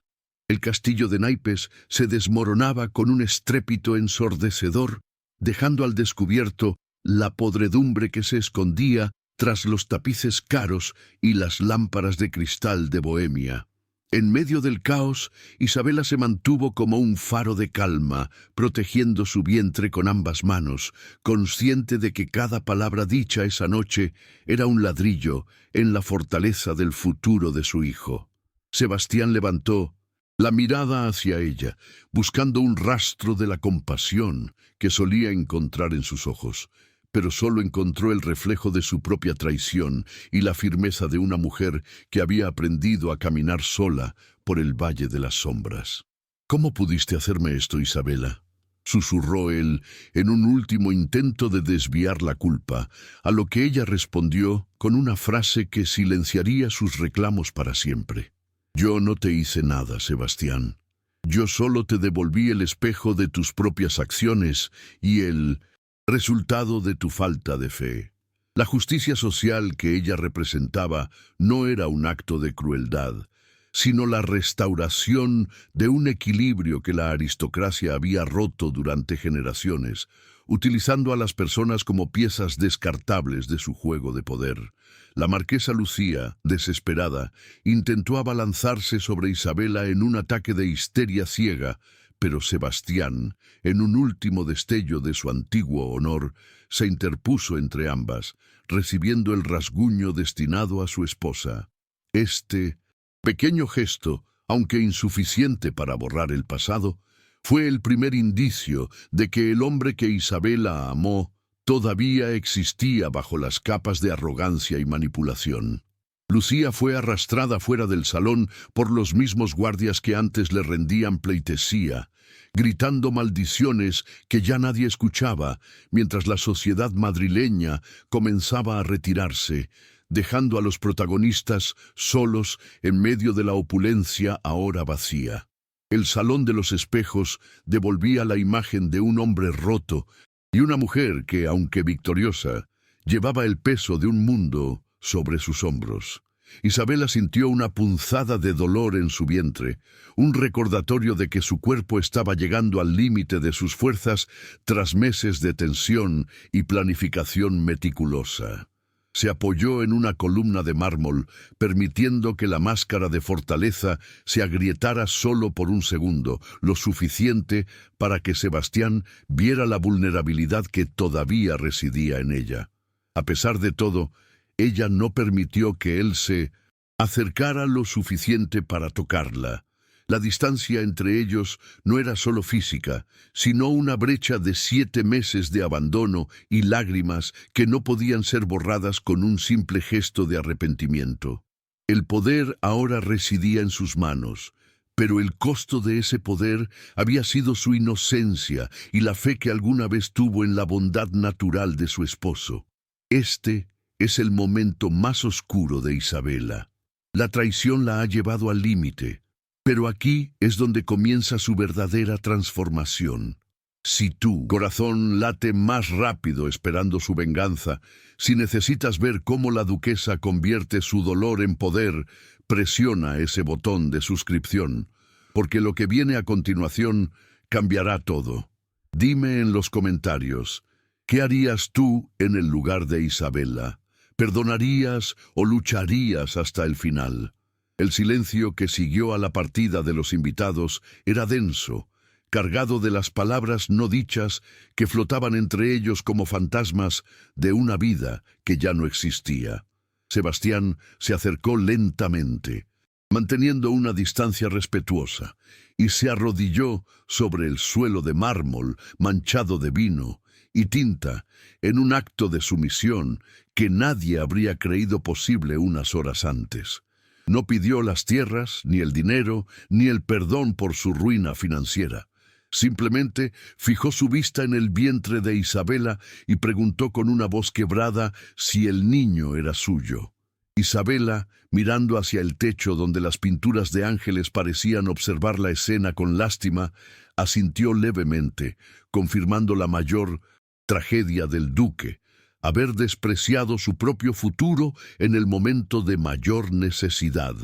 El castillo de naipes se desmoronaba con un estrépito ensordecedor, dejando al descubierto la podredumbre que se escondía tras los tapices caros y las lámparas de cristal de Bohemia. En medio del caos, Isabela se mantuvo como un faro de calma, protegiendo su vientre con ambas manos, consciente de que cada palabra dicha esa noche era un ladrillo en la fortaleza del futuro de su hijo. Sebastián levantó la mirada hacia ella, buscando un rastro de la compasión que solía encontrar en sus ojos, pero solo encontró el reflejo de su propia traición y la firmeza de una mujer que había aprendido a caminar sola por el valle de las sombras. «¿Cómo pudiste hacerme esto, Isabela?», susurró él en un último intento de desviar la culpa, a lo que ella respondió con una frase que silenciaría sus reclamos para siempre. «Yo no te hice nada, Sebastián. Yo solo te devolví el espejo de tus propias acciones y el resultado de tu falta de fe». La justicia social que ella representaba no era un acto de crueldad, sino la restauración de un equilibrio que la aristocracia había roto durante generaciones, utilizando a las personas como piezas descartables de su juego de poder. La marquesa Lucía, desesperada, intentó abalanzarse sobre Isabela en un ataque de histeria ciega, pero Sebastián, en un último destello de su antiguo honor, se interpuso entre ambas, recibiendo el rasguño destinado a su esposa. Este pequeño gesto, aunque insuficiente para borrar el pasado, fue el primer indicio de que el hombre que Isabela amó todavía existía bajo las capas de arrogancia y manipulación. Lucía fue arrastrada fuera del salón por los mismos guardias que antes le rendían pleitesía, gritando maldiciones que ya nadie escuchaba, mientras la sociedad madrileña comenzaba a retirarse, dejando a los protagonistas solos en medio de la opulencia ahora vacía. El Salón de los Espejos devolvía la imagen de un hombre roto y una mujer que, aunque victoriosa, llevaba el peso de un mundo sobre sus hombros. Isabela sintió una punzada de dolor en su vientre, un recordatorio de que su cuerpo estaba llegando al límite de sus fuerzas tras meses de tensión y planificación meticulosa. Se apoyó en una columna de mármol, permitiendo que la máscara de fortaleza se agrietara solo por un segundo, lo suficiente para que Sebastián viera la vulnerabilidad que todavía residía en ella. A pesar de todo, ella no permitió que él se acercara lo suficiente para tocarla. La distancia entre ellos no era solo física, sino una brecha de 7 meses de abandono y lágrimas que no podían ser borradas con un simple gesto de arrepentimiento. El poder ahora residía en sus manos, pero el costo de ese poder había sido su inocencia y la fe que alguna vez tuvo en la bondad natural de su esposo. Este es el momento más oscuro de Isabela. La traición la ha llevado al límite. Pero aquí es donde comienza su verdadera transformación. Si tu corazón late más rápido esperando su venganza, si necesitas ver cómo la duquesa convierte su dolor en poder, presiona ese botón de suscripción, porque lo que viene a continuación cambiará todo. Dime en los comentarios, ¿qué harías tú en el lugar de Isabela? ¿Perdonarías o lucharías hasta el final? El silencio que siguió a la partida de los invitados era denso, cargado de las palabras no dichas que flotaban entre ellos como fantasmas de una vida que ya no existía. Sebastián se acercó lentamente, manteniendo una distancia respetuosa, y se arrodilló sobre el suelo de mármol manchado de vino y tinta en un acto de sumisión que nadie habría creído posible unas horas antes. No pidió las tierras, ni el dinero, ni el perdón por su ruina financiera. Simplemente fijó su vista en el vientre de Isabela y preguntó con una voz quebrada si el niño era suyo. Isabela, mirando hacia el techo donde las pinturas de ángeles parecían observar la escena con lástima, asintió levemente, confirmando la mayor tragedia del duque, haber despreciado su propio futuro en el momento de mayor necesidad.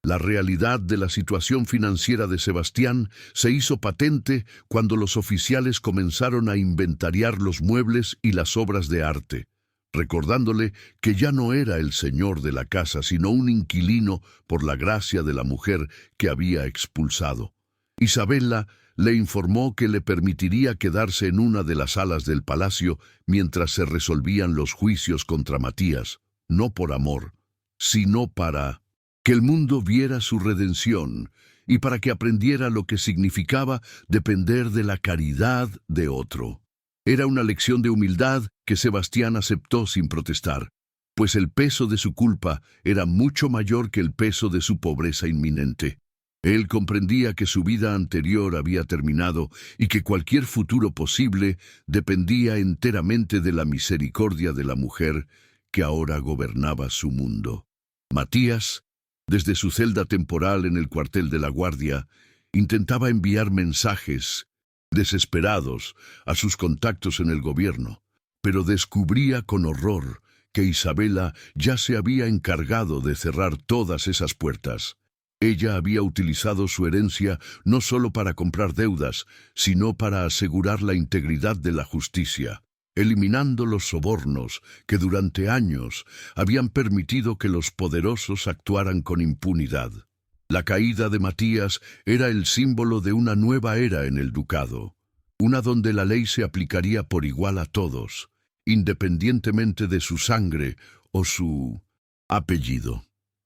La realidad de la situación financiera de Sebastián se hizo patente cuando los oficiales comenzaron a inventariar los muebles y las obras de arte, recordándole que ya no era el señor de la casa, sino un inquilino por la gracia de la mujer que había expulsado. Isabela le informó que le permitiría quedarse en una de las salas del palacio mientras se resolvían los juicios contra Matías, no por amor, sino para que el mundo viera su redención y para que aprendiera lo que significaba depender de la caridad de otro. Era una lección de humildad que Sebastián aceptó sin protestar, pues el peso de su culpa era mucho mayor que el peso de su pobreza inminente. Él comprendía que su vida anterior había terminado y que cualquier futuro posible dependía enteramente de la misericordia de la mujer que ahora gobernaba su mundo. Matías, desde su celda temporal en el cuartel de la Guardia, intentaba enviar mensajes desesperados a sus contactos en el gobierno, pero descubría con horror que Isabela ya se había encargado de cerrar todas esas puertas. Ella había utilizado su herencia no solo para comprar deudas, sino para asegurar la integridad de la justicia, eliminando los sobornos que durante años habían permitido que los poderosos actuaran con impunidad. La caída de Matías era el símbolo de una nueva era en el ducado, una donde la ley se aplicaría por igual a todos, independientemente de su sangre o su apellido.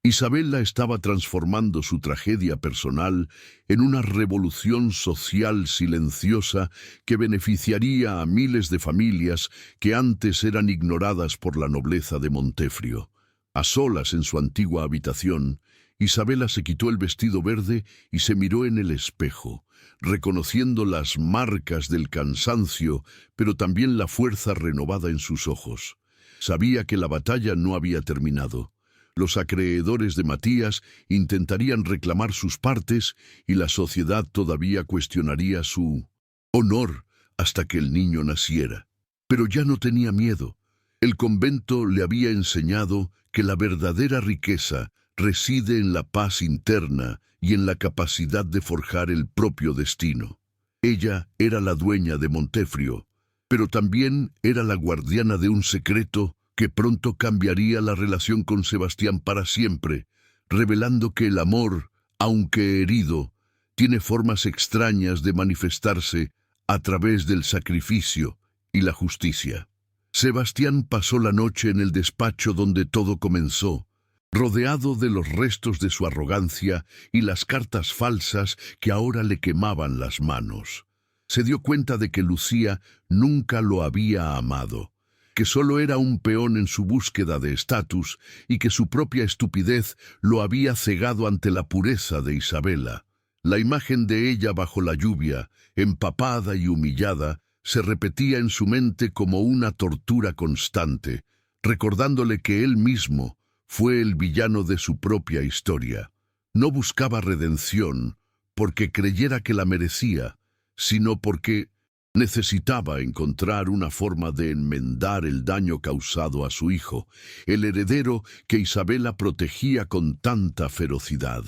Isabela estaba transformando su tragedia personal en una revolución social silenciosa que beneficiaría a miles de familias que antes eran ignoradas por la nobleza de Montefrio. A solas en su antigua habitación, Isabela se quitó el vestido verde y se miró en el espejo, reconociendo las marcas del cansancio, pero también la fuerza renovada en sus ojos. Sabía que la batalla no había terminado. Los acreedores de Matías intentarían reclamar sus partes y la sociedad todavía cuestionaría su honor hasta que el niño naciera. Pero ya no tenía miedo. El convento le había enseñado que la verdadera riqueza reside en la paz interna y en la capacidad de forjar el propio destino. Ella era la dueña de Montefrio, pero también era la guardiana de un secreto que pronto cambiaría la relación con Sebastián para siempre, revelando que el amor, aunque herido, tiene formas extrañas de manifestarse a través del sacrificio y la justicia. Sebastián pasó la noche en el despacho donde todo comenzó, rodeado de los restos de su arrogancia y las cartas falsas que ahora le quemaban las manos. Se dio cuenta de que Lucía nunca lo había amado, que solo era un peón en su búsqueda de estatus y que su propia estupidez lo había cegado ante la pureza de Isabela. La imagen de ella bajo la lluvia, empapada y humillada, se repetía en su mente como una tortura constante, recordándole que él mismo fue el villano de su propia historia. No buscaba redención porque creyera que la merecía, sino porque necesitaba encontrar una forma de enmendar el daño causado a su hijo, el heredero que Isabela protegía con tanta ferocidad.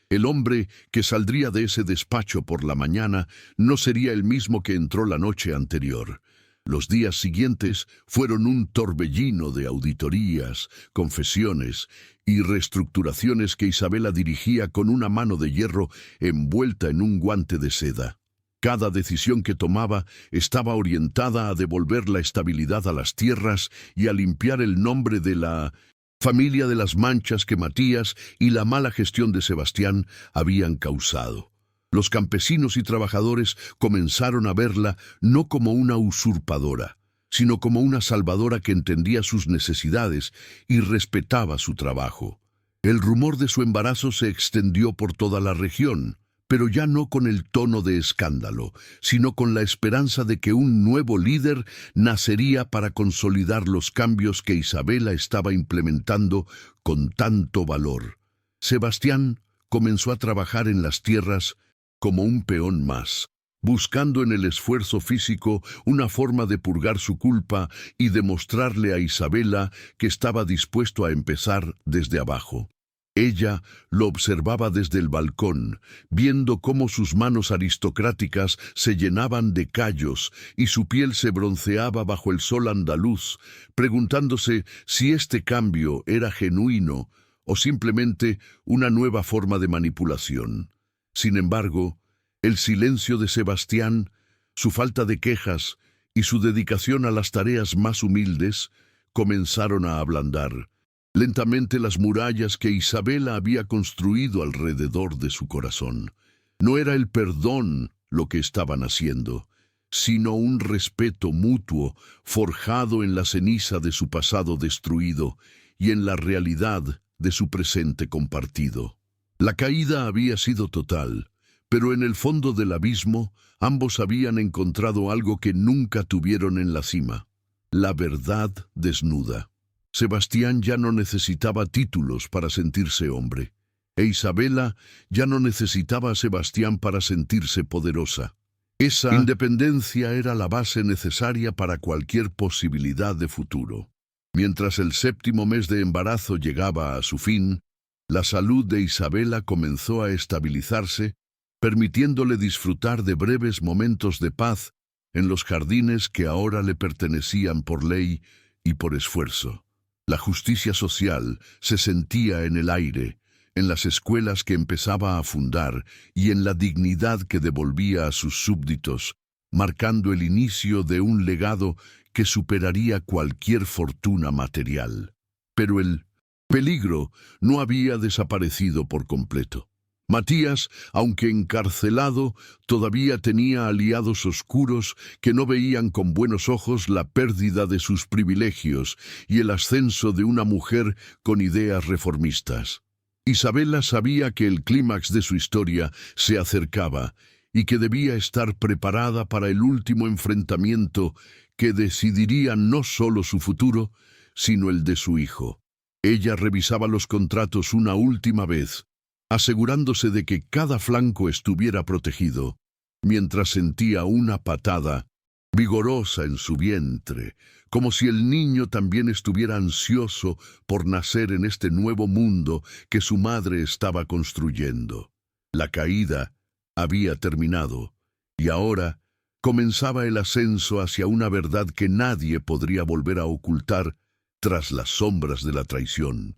El hombre que saldría de ese despacho por la mañana no sería el mismo que entró la noche anterior. Los días siguientes fueron un torbellino de auditorías, confesiones y reestructuraciones que Isabela dirigía con una mano de hierro envuelta en un guante de seda. Cada decisión que tomaba estaba orientada a devolver la estabilidad a las tierras y a limpiar el nombre de la familia de las manchas que Matías y la mala gestión de Sebastián habían causado. Los campesinos y trabajadores comenzaron a verla no como una usurpadora, sino como una salvadora que entendía sus necesidades y respetaba su trabajo. El rumor de su embarazo se extendió por toda la región, pero ya no con el tono de escándalo, sino con la esperanza de que un nuevo líder nacería para consolidar los cambios que Isabela estaba implementando con tanto valor. Sebastián comenzó a trabajar en las tierras como un peón más, buscando en el esfuerzo físico una forma de purgar su culpa y demostrarle a Isabela que estaba dispuesto a empezar desde abajo. Ella lo observaba desde el balcón, viendo cómo sus manos aristocráticas se llenaban de callos y su piel se bronceaba bajo el sol andaluz, preguntándose si este cambio era genuino o simplemente una nueva forma de manipulación. Sin embargo, el silencio de Sebastián, su falta de quejas y su dedicación a las tareas más humildes comenzaron a ablandar lentamente las murallas que Isabela había construido alrededor de su corazón. No era el perdón lo que estaban haciendo, sino un respeto mutuo forjado en la ceniza de su pasado destruido y en la realidad de su presente compartido. La caída había sido total, pero en el fondo del abismo ambos habían encontrado algo que nunca tuvieron en la cima: la verdad desnuda. Sebastián ya no necesitaba títulos para sentirse hombre, e Isabela ya no necesitaba a Sebastián para sentirse poderosa. Esa independencia era la base necesaria para cualquier posibilidad de futuro. Mientras el 7º mes de embarazo llegaba a su fin, la salud de Isabela comenzó a estabilizarse, permitiéndole disfrutar de breves momentos de paz en los jardines que ahora le pertenecían por ley y por esfuerzo. La justicia social se sentía en el aire, en las escuelas que empezaba a fundar y en la dignidad que devolvía a sus súbditos, marcando el inicio de un legado que superaría cualquier fortuna material. Pero el peligro no había desaparecido por completo. Matías, aunque encarcelado, todavía tenía aliados oscuros que no veían con buenos ojos la pérdida de sus privilegios y el ascenso de una mujer con ideas reformistas. Isabela sabía que el clímax de su historia se acercaba y que debía estar preparada para el último enfrentamiento que decidiría no solo su futuro, sino el de su hijo. Ella revisaba los contratos una última vez, asegurándose de que cada flanco estuviera protegido, mientras sentía una patada vigorosa en su vientre, como si el niño también estuviera ansioso por nacer en este nuevo mundo que su madre estaba construyendo. La caída había terminado, y ahora comenzaba el ascenso hacia una verdad que nadie podría volver a ocultar tras las sombras de la traición.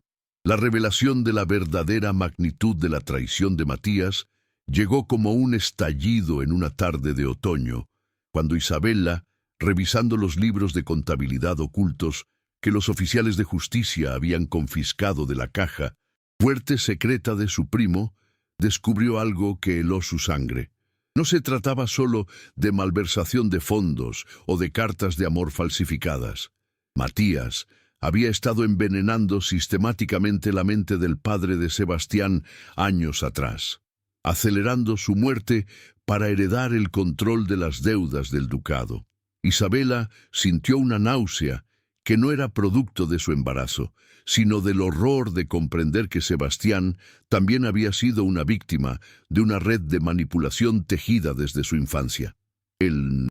La revelación de la verdadera magnitud de la traición de Matías llegó como un estallido en una tarde de otoño, cuando Isabela, revisando los libros de contabilidad ocultos que los oficiales de justicia habían confiscado de la caja fuerte secreta de su primo, descubrió algo que heló su sangre. No se trataba solo de malversación de fondos o de cartas de amor falsificadas. Matías había estado envenenando sistemáticamente la mente del padre de Sebastián años atrás, acelerando su muerte para heredar el control de las deudas del ducado. Isabela sintió una náusea que no era producto de su embarazo, sino del horror de comprender que Sebastián también había sido una víctima de una red de manipulación tejida desde su infancia. El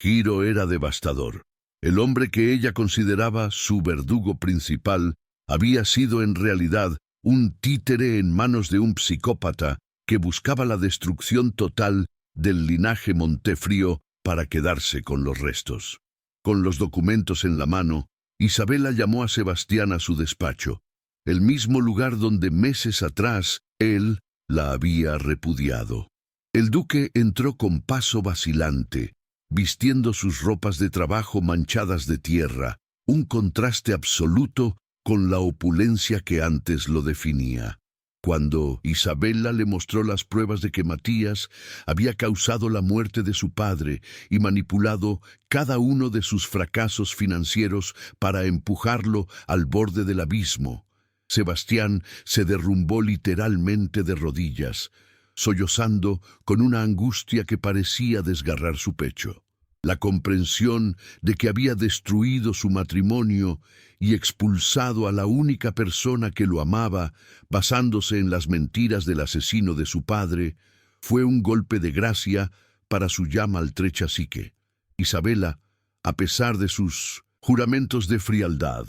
giro era devastador. El hombre que ella consideraba su verdugo principal había sido en realidad un títere en manos de un psicópata que buscaba la destrucción total del linaje Montefrío para quedarse con los restos. Con los documentos en la mano, Isabela llamó a Sebastián a su despacho, el mismo lugar donde meses atrás él la había repudiado. El duque entró con paso vacilante, vistiendo sus ropas de trabajo manchadas de tierra, un contraste absoluto con la opulencia que antes lo definía. Cuando Isabella le mostró las pruebas de que Matías había causado la muerte de su padre y manipulado cada uno de sus fracasos financieros para empujarlo al borde del abismo, Sebastián se derrumbó literalmente de rodillas, sollozando con una angustia que parecía desgarrar su pecho. La comprensión de que había destruido su matrimonio y expulsado a la única persona que lo amaba, basándose en las mentiras del asesino de su padre, fue un golpe de gracia para su ya maltrecha psique. Isabella, a pesar de sus juramentos de frialdad,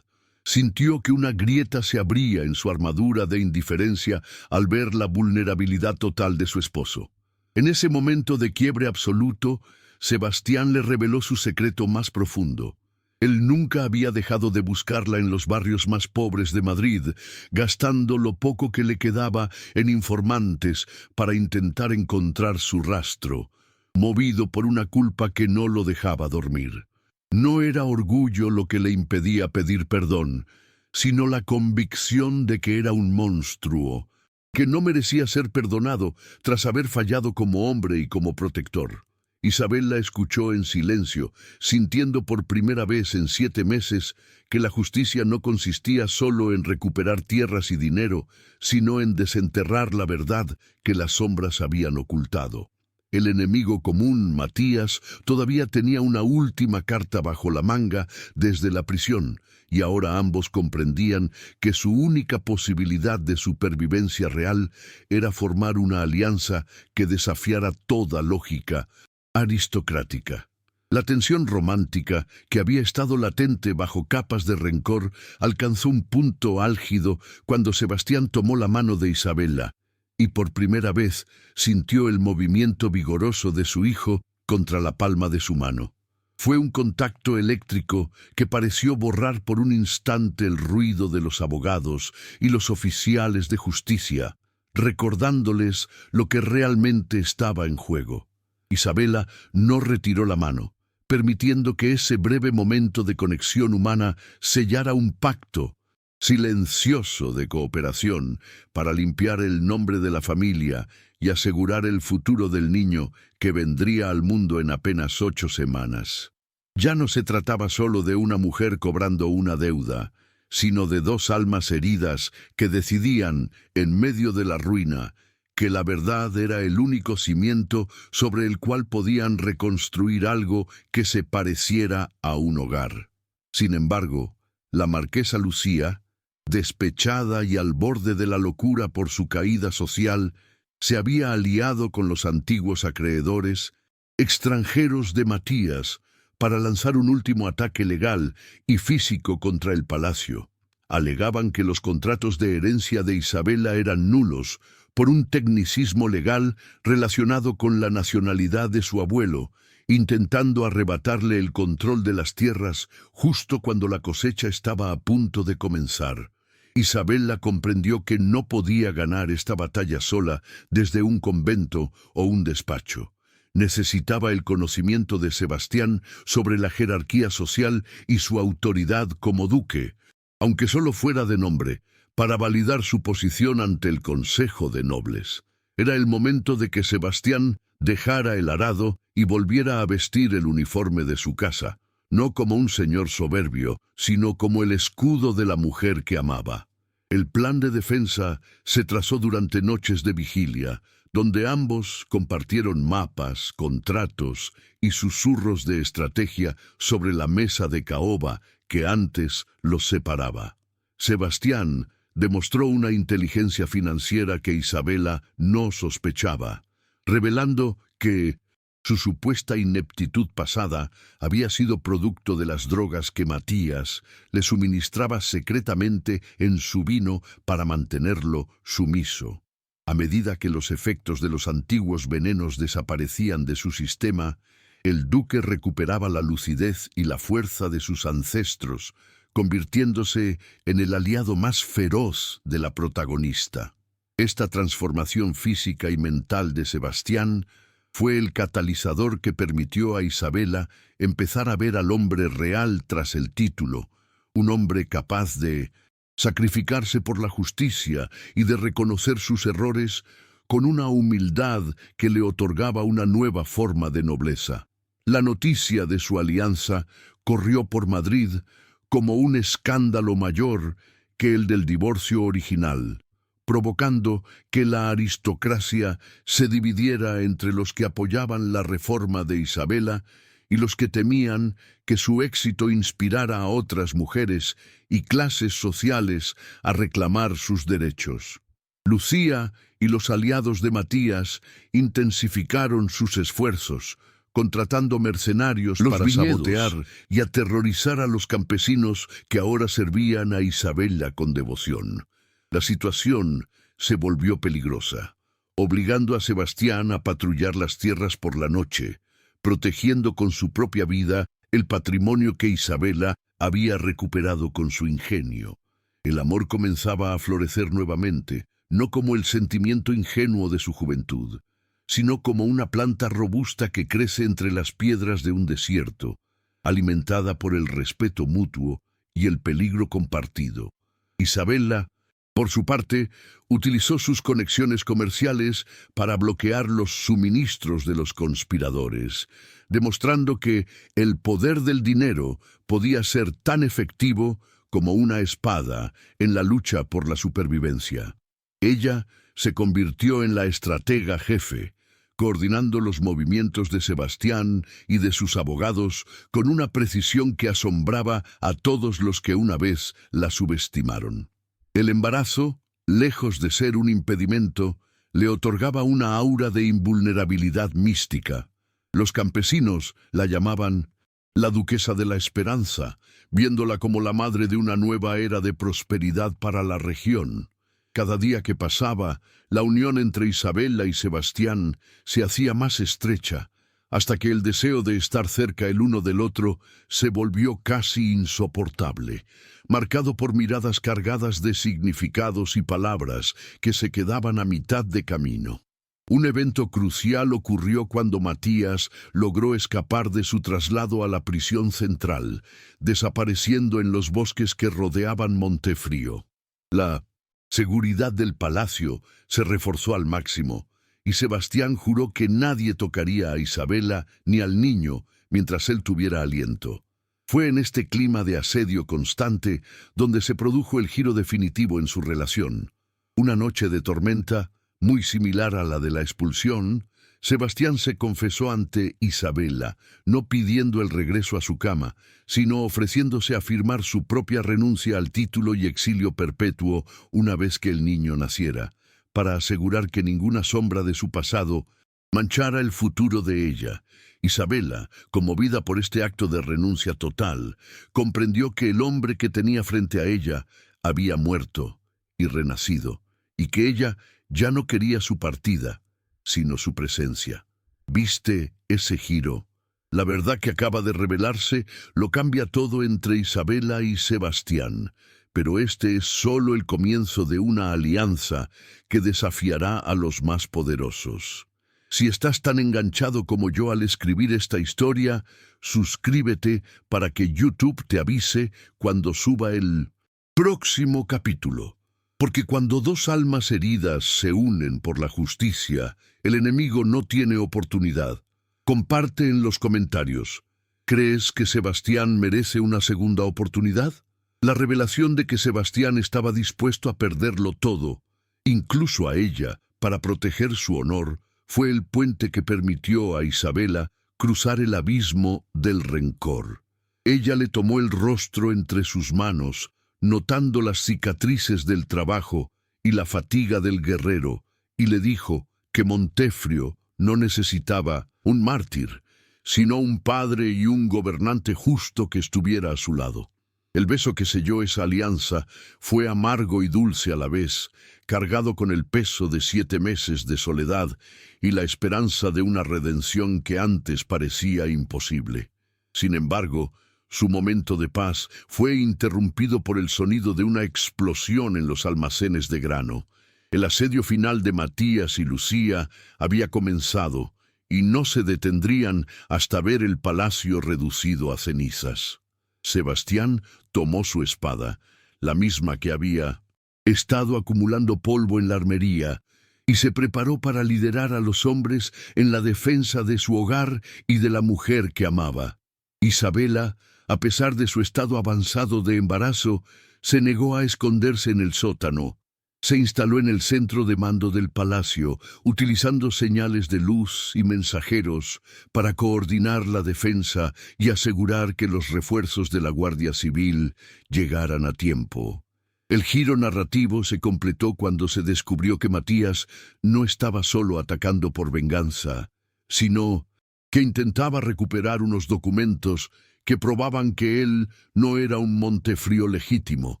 sintió que una grieta se abría en su armadura de indiferencia al ver la vulnerabilidad total de su esposo. En ese momento de quiebre absoluto, Sebastián le reveló su secreto más profundo. Él nunca había dejado de buscarla en los barrios más pobres de Madrid, gastando lo poco que le quedaba en informantes para intentar encontrar su rastro, movido por una culpa que no lo dejaba dormir. No era orgullo lo que le impedía pedir perdón, sino la convicción de que era un monstruo, que no merecía ser perdonado tras haber fallado como hombre y como protector. Isabel la escuchó en silencio, sintiendo por primera vez en 7 meses que la justicia no consistía solo en recuperar tierras y dinero, sino en desenterrar la verdad que las sombras habían ocultado. El enemigo común, Matías, todavía tenía una última carta bajo la manga desde la prisión, y ahora ambos comprendían que su única posibilidad de supervivencia real era formar una alianza que desafiara toda lógica aristocrática. La tensión romántica, que había estado latente bajo capas de rencor, alcanzó un punto álgido cuando Sebastián tomó la mano de Isabella, y por primera vez sintió el movimiento vigoroso de su hijo contra la palma de su mano. Fue un contacto eléctrico que pareció borrar por un instante el ruido de los abogados y los oficiales de justicia, recordándoles lo que realmente estaba en juego. Isabella no retiró la mano, permitiendo que ese breve momento de conexión humana sellara un pacto silencioso de cooperación para limpiar el nombre de la familia y asegurar el futuro del niño que vendría al mundo en apenas 8 semanas. Ya no se trataba solo de una mujer cobrando una deuda, sino de 2 almas heridas que decidían, en medio de la ruina, que la verdad era el único cimiento sobre el cual podían reconstruir algo que se pareciera a un hogar. Sin embargo, la marquesa Lucía, despechada y al borde de la locura por su caída social, se había aliado con los antiguos acreedores, extranjeros de Matías, para lanzar un último ataque legal y físico contra el palacio. Alegaban que los contratos de herencia de Isabella eran nulos por un tecnicismo legal relacionado con la nacionalidad de su abuelo, intentando arrebatarle el control de las tierras justo cuando la cosecha estaba a punto de comenzar. Isabella comprendió que no podía ganar esta batalla sola desde un convento o un despacho. Necesitaba el conocimiento de Sebastián sobre la jerarquía social y su autoridad como duque, aunque solo fuera de nombre, para validar su posición ante el Consejo de Nobles. Era el momento de que Sebastián dejara el arado y volviera a vestir el uniforme de su casa, no como un señor soberbio, sino como el escudo de la mujer que amaba. El plan de defensa se trazó durante noches de vigilia, donde ambos compartieron mapas, contratos y susurros de estrategia sobre la mesa de caoba que antes los separaba. Sebastián demostró una inteligencia financiera que Isabella no sospechaba, revelando que su supuesta ineptitud pasada había sido producto de las drogas que Matías le suministraba secretamente en su vino para mantenerlo sumiso. A medida que los efectos de los antiguos venenos desaparecían de su sistema, el duque recuperaba la lucidez y la fuerza de sus ancestros, convirtiéndose en el aliado más feroz de la protagonista. Esta transformación física y mental de Sebastián fue el catalizador que permitió a Isabela empezar a ver al hombre real tras el título, un hombre capaz de sacrificarse por la justicia y de reconocer sus errores con una humildad que le otorgaba una nueva forma de nobleza. La noticia de su alianza corrió por Madrid como un escándalo mayor que el del divorcio original, provocando que la aristocracia se dividiera entre los que apoyaban la reforma de Isabela y los que temían que su éxito inspirara a otras mujeres y clases sociales a reclamar sus derechos. Lucía y los aliados de Matías intensificaron sus esfuerzos, contratando mercenarios para sabotear y aterrorizar a los campesinos que ahora servían a Isabela con devoción. La situación se volvió peligrosa, obligando a Sebastián a patrullar las tierras por la noche, protegiendo con su propia vida el patrimonio que Isabela había recuperado con su ingenio. El amor comenzaba a florecer nuevamente, no como el sentimiento ingenuo de su juventud, sino como una planta robusta que crece entre las piedras de un desierto, alimentada por el respeto mutuo y el peligro compartido. Isabela, por su parte, utilizó sus conexiones comerciales para bloquear los suministros de los conspiradores, demostrando que el poder del dinero podía ser tan efectivo como una espada en la lucha por la supervivencia. Ella se convirtió en la estratega jefe, coordinando los movimientos de Sebastián y de sus abogados con una precisión que asombraba a todos los que una vez la subestimaron. El embarazo, lejos de ser un impedimento, le otorgaba una aura de invulnerabilidad mística. Los campesinos la llamaban la Duquesa de la Esperanza, viéndola como la madre de una nueva era de prosperidad para la región. Cada día que pasaba, la unión entre Isabela y Sebastián se hacía más estrecha, hasta que el deseo de estar cerca el uno del otro se volvió casi insoportable, marcado por miradas cargadas de significados y palabras que se quedaban a mitad de camino. Un evento crucial ocurrió cuando Matías logró escapar de su traslado a la prisión central, desapareciendo en los bosques que rodeaban Montefrío. La seguridad del palacio se reforzó al máximo, y Sebastián juró que nadie tocaría a Isabela ni al niño mientras él tuviera aliento. Fue en este clima de asedio constante donde se produjo el giro definitivo en su relación. Una noche de tormenta, muy similar a la de la expulsión, Sebastián se confesó ante Isabela, no pidiendo el regreso a su cama, sino ofreciéndose a firmar su propia renuncia al título y exilio perpetuo una vez que el niño naciera, para asegurar que ninguna sombra de su pasado manchara el futuro de ella. Isabela, conmovida por este acto de renuncia total, comprendió que el hombre que tenía frente a ella había muerto y renacido, y que ella ya no quería su partida, sino su presencia. ¿Viste ese giro? La verdad que acaba de revelarse lo cambia todo entre Isabela y Sebastián, pero este es solo el comienzo de una alianza que desafiará a los más poderosos. Si estás tan enganchado como yo al escribir esta historia, suscríbete para que YouTube te avise cuando suba el próximo capítulo. Porque cuando dos almas heridas se unen por la justicia, el enemigo no tiene oportunidad. Comparte en los comentarios. ¿Crees que Sebastián merece una segunda oportunidad? La revelación de que Sebastián estaba dispuesto a perderlo todo, incluso a ella, para proteger su honor, fue el puente que permitió a Isabela cruzar el abismo del rencor. Ella le tomó el rostro entre sus manos, notando las cicatrices del trabajo y la fatiga del guerrero, y le dijo que Montefrío no necesitaba un mártir, sino un padre y un gobernante justo que estuviera a su lado. El beso que selló esa alianza fue amargo y dulce a la vez, cargado con el peso de 7 meses de soledad y la esperanza de una redención que antes parecía imposible. Sin embargo, su momento de paz fue interrumpido por el sonido de una explosión en los almacenes de grano. El asedio final de Matías y Lucía había comenzado, y no se detendrían hasta ver el palacio reducido a cenizas. Sebastián tomó su espada, la misma que había estado acumulando polvo en la armería, y se preparó para liderar a los hombres en la defensa de su hogar y de la mujer que amaba. Isabela, a pesar de su estado avanzado de embarazo, se negó a esconderse en el sótano. Se instaló en el centro de mando del palacio, utilizando señales de luz y mensajeros para coordinar la defensa y asegurar que los refuerzos de la Guardia Civil llegaran a tiempo. El giro narrativo se completó cuando se descubrió que Matías no estaba solo atacando por venganza, sino que intentaba recuperar unos documentos que probaban que él no era un Montefrío legítimo,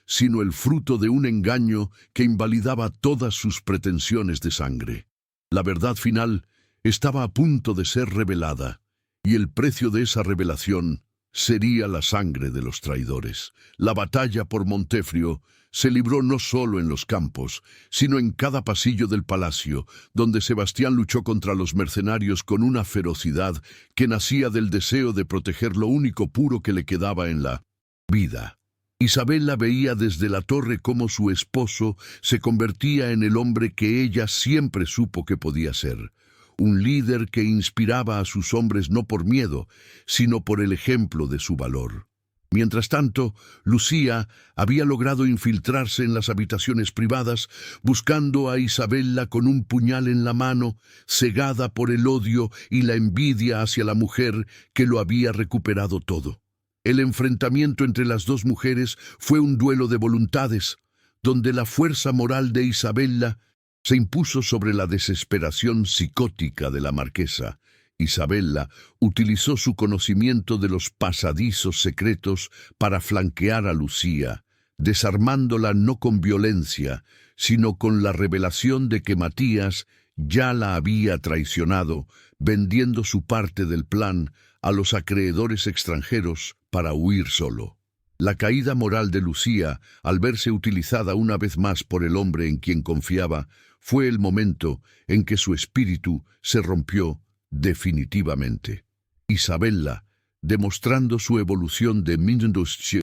sino el fruto de un engaño que invalidaba todas sus pretensiones de sangre. La verdad final estaba a punto de ser revelada, y el precio de esa revelación sería la sangre de los traidores. La batalla por Montefrío se libró no solo en los campos, sino en cada pasillo del palacio, donde Sebastián luchó contra los mercenarios con una ferocidad que nacía del deseo de proteger lo único puro que le quedaba en la vida. Isabela veía desde la torre cómo su esposo se convertía en el hombre que ella siempre supo que podía ser, un líder que inspiraba a sus hombres no por miedo, sino por el ejemplo de su valor. Mientras tanto, Lucía había logrado infiltrarse en las habitaciones privadas, buscando a Isabela con un puñal en la mano, cegada por el odio y la envidia hacia la mujer que lo había recuperado todo. El enfrentamiento entre las dos mujeres fue un duelo de voluntades, donde la fuerza moral de Isabela se impuso sobre la desesperación psicótica de la marquesa. Isabela utilizó su conocimiento de los pasadizos secretos para flanquear a Lucía, desarmándola no con violencia, sino con la revelación de que Matías ya la había traicionado, vendiendo su parte del plan a los acreedores extranjeros para huir solo. La caída moral de Lucía, al verse utilizada una vez más por el hombre en quien confiaba, fue el momento en que su espíritu se rompió definitivamente. Isabela, demostrando su evolución de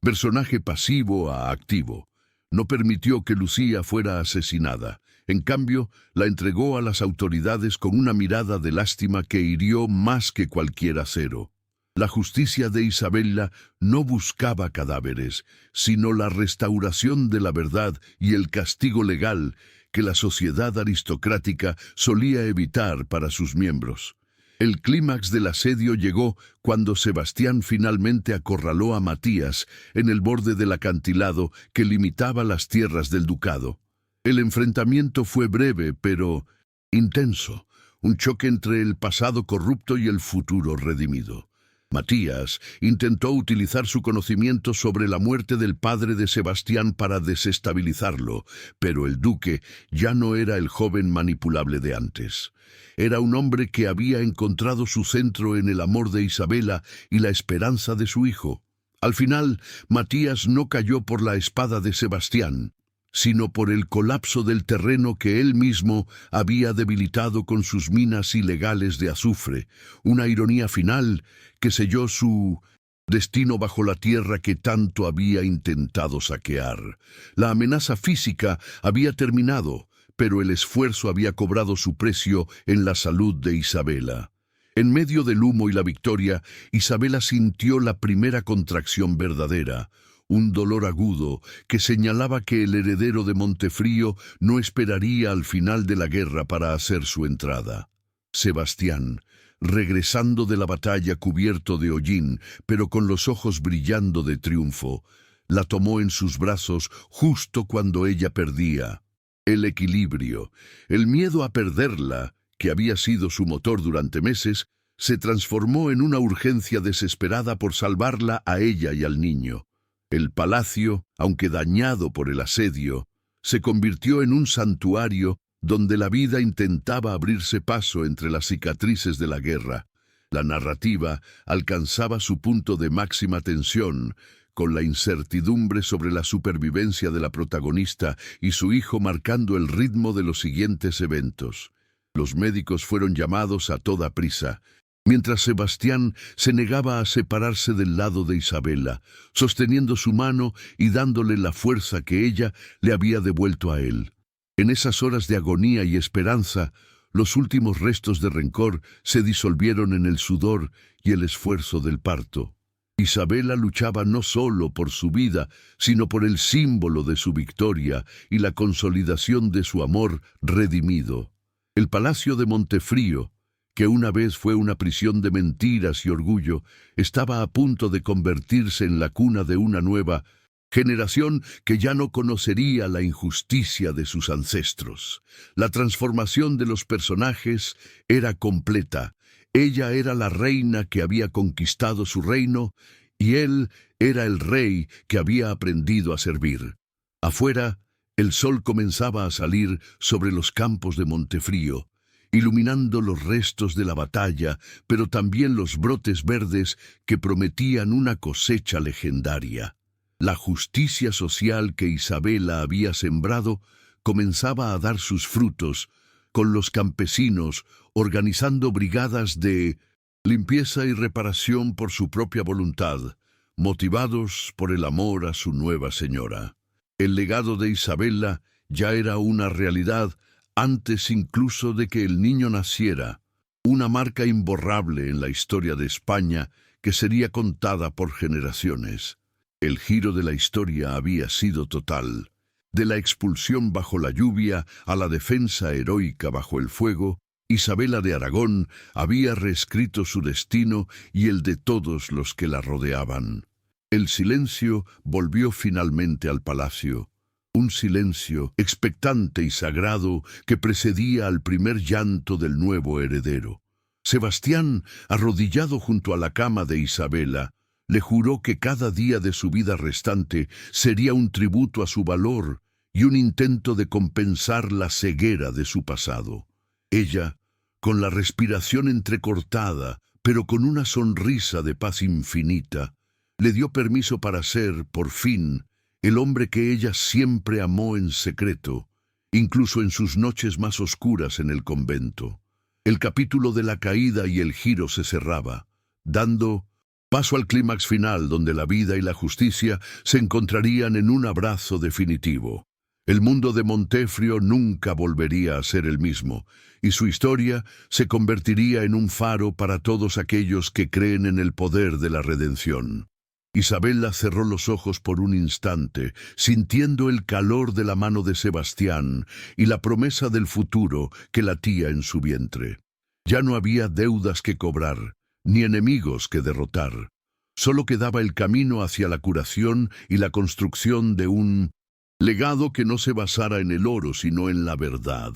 personaje pasivo a activo, no permitió que Lucía fuera asesinada. En cambio, la entregó a las autoridades con una mirada de lástima que hirió más que cualquier acero. La justicia de Isabela no buscaba cadáveres, sino la restauración de la verdad y el castigo legal que la sociedad aristocrática solía evitar para sus miembros. El clímax del asedio llegó cuando Sebastián finalmente acorraló a Matías en el borde del acantilado que limitaba las tierras del ducado. El enfrentamiento fue breve, pero intenso, un choque entre el pasado corrupto y el futuro redimido. Matías intentó utilizar su conocimiento sobre la muerte del padre de Sebastián para desestabilizarlo, pero el duque ya no era el joven manipulable de antes. Era un hombre que había encontrado su centro en el amor de Isabela y la esperanza de su hijo. Al final, Matías no cayó por la espada de Sebastián, sino por el colapso del terreno que él mismo había debilitado con sus minas ilegales de azufre, una ironía final que selló su destino bajo la tierra que tanto había intentado saquear. La amenaza física había terminado, pero el esfuerzo había cobrado su precio en la salud de Isabela. En medio del humo y la victoria, Isabela sintió la primera contracción verdadera, un dolor agudo que señalaba que el heredero de Montefrío no esperaría al final de la guerra para hacer su entrada. Sebastián, regresando de la batalla cubierto de hollín, pero con los ojos brillando de triunfo, la tomó en sus brazos justo cuando ella perdía el equilibrio. El miedo a perderla, que había sido su motor durante meses, se transformó en una urgencia desesperada por salvarla a ella y al niño. El palacio, aunque dañado por el asedio, se convirtió en un santuario donde la vida intentaba abrirse paso entre las cicatrices de la guerra. La narrativa alcanzaba su punto de máxima tensión, con la incertidumbre sobre la supervivencia de la protagonista y su hijo marcando el ritmo de los siguientes eventos. Los médicos fueron llamados a toda prisa, mientras Sebastián se negaba a separarse del lado de Isabela, sosteniendo su mano y dándole la fuerza que ella le había devuelto a él. En esas horas de agonía y esperanza, los últimos restos de rencor se disolvieron en el sudor y el esfuerzo del parto. Isabela luchaba no solo por su vida, sino por el símbolo de su victoria y la consolidación de su amor redimido. El palacio de Montefrío, que una vez fue una prisión de mentiras y orgullo, estaba a punto de convertirse en la cuna de una nueva generación que ya no conocería la injusticia de sus ancestros. La transformación de los personajes era completa. Ella era la reina que había conquistado su reino y él era el rey que había aprendido a servir. Afuera, el sol comenzaba a salir sobre los campos de Montefrío, iluminando los restos de la batalla, pero también los brotes verdes que prometían una cosecha legendaria. La justicia social que Isabela había sembrado comenzaba a dar sus frutos, con los campesinos organizando brigadas de limpieza y reparación por su propia voluntad, motivados por el amor a su nueva señora. El legado de Isabela ya era una realidad antes incluso de que el niño naciera, una marca imborrable en la historia de España que sería contada por generaciones. El giro de la historia había sido total. De la expulsión bajo la lluvia a la defensa heroica bajo el fuego, Isabela de Aragón había reescrito su destino y el de todos los que la rodeaban. El silencio volvió finalmente al palacio, un silencio expectante y sagrado que precedía al primer llanto del nuevo heredero. Sebastián, arrodillado junto a la cama de Isabela, le juró que cada día de su vida restante sería un tributo a su valor y un intento de compensar la ceguera de su pasado. Ella, con la respiración entrecortada, pero con una sonrisa de paz infinita, le dio permiso para ser, por fin, el hombre que ella siempre amó en secreto, incluso en sus noches más oscuras en el convento. El capítulo de la caída y el giro se cerraba, dando paso al clímax final donde la vida y la justicia se encontrarían en un abrazo definitivo. El mundo de Montefrío nunca volvería a ser el mismo, y su historia se convertiría en un faro para todos aquellos que creen en el poder de la redención. Isabela cerró los ojos por un instante, sintiendo el calor de la mano de Sebastián y la promesa del futuro que latía en su vientre. Ya no había deudas que cobrar, ni enemigos que derrotar. Solo quedaba el camino hacia la curación y la construcción de un legado que no se basara en el oro, sino en la verdad.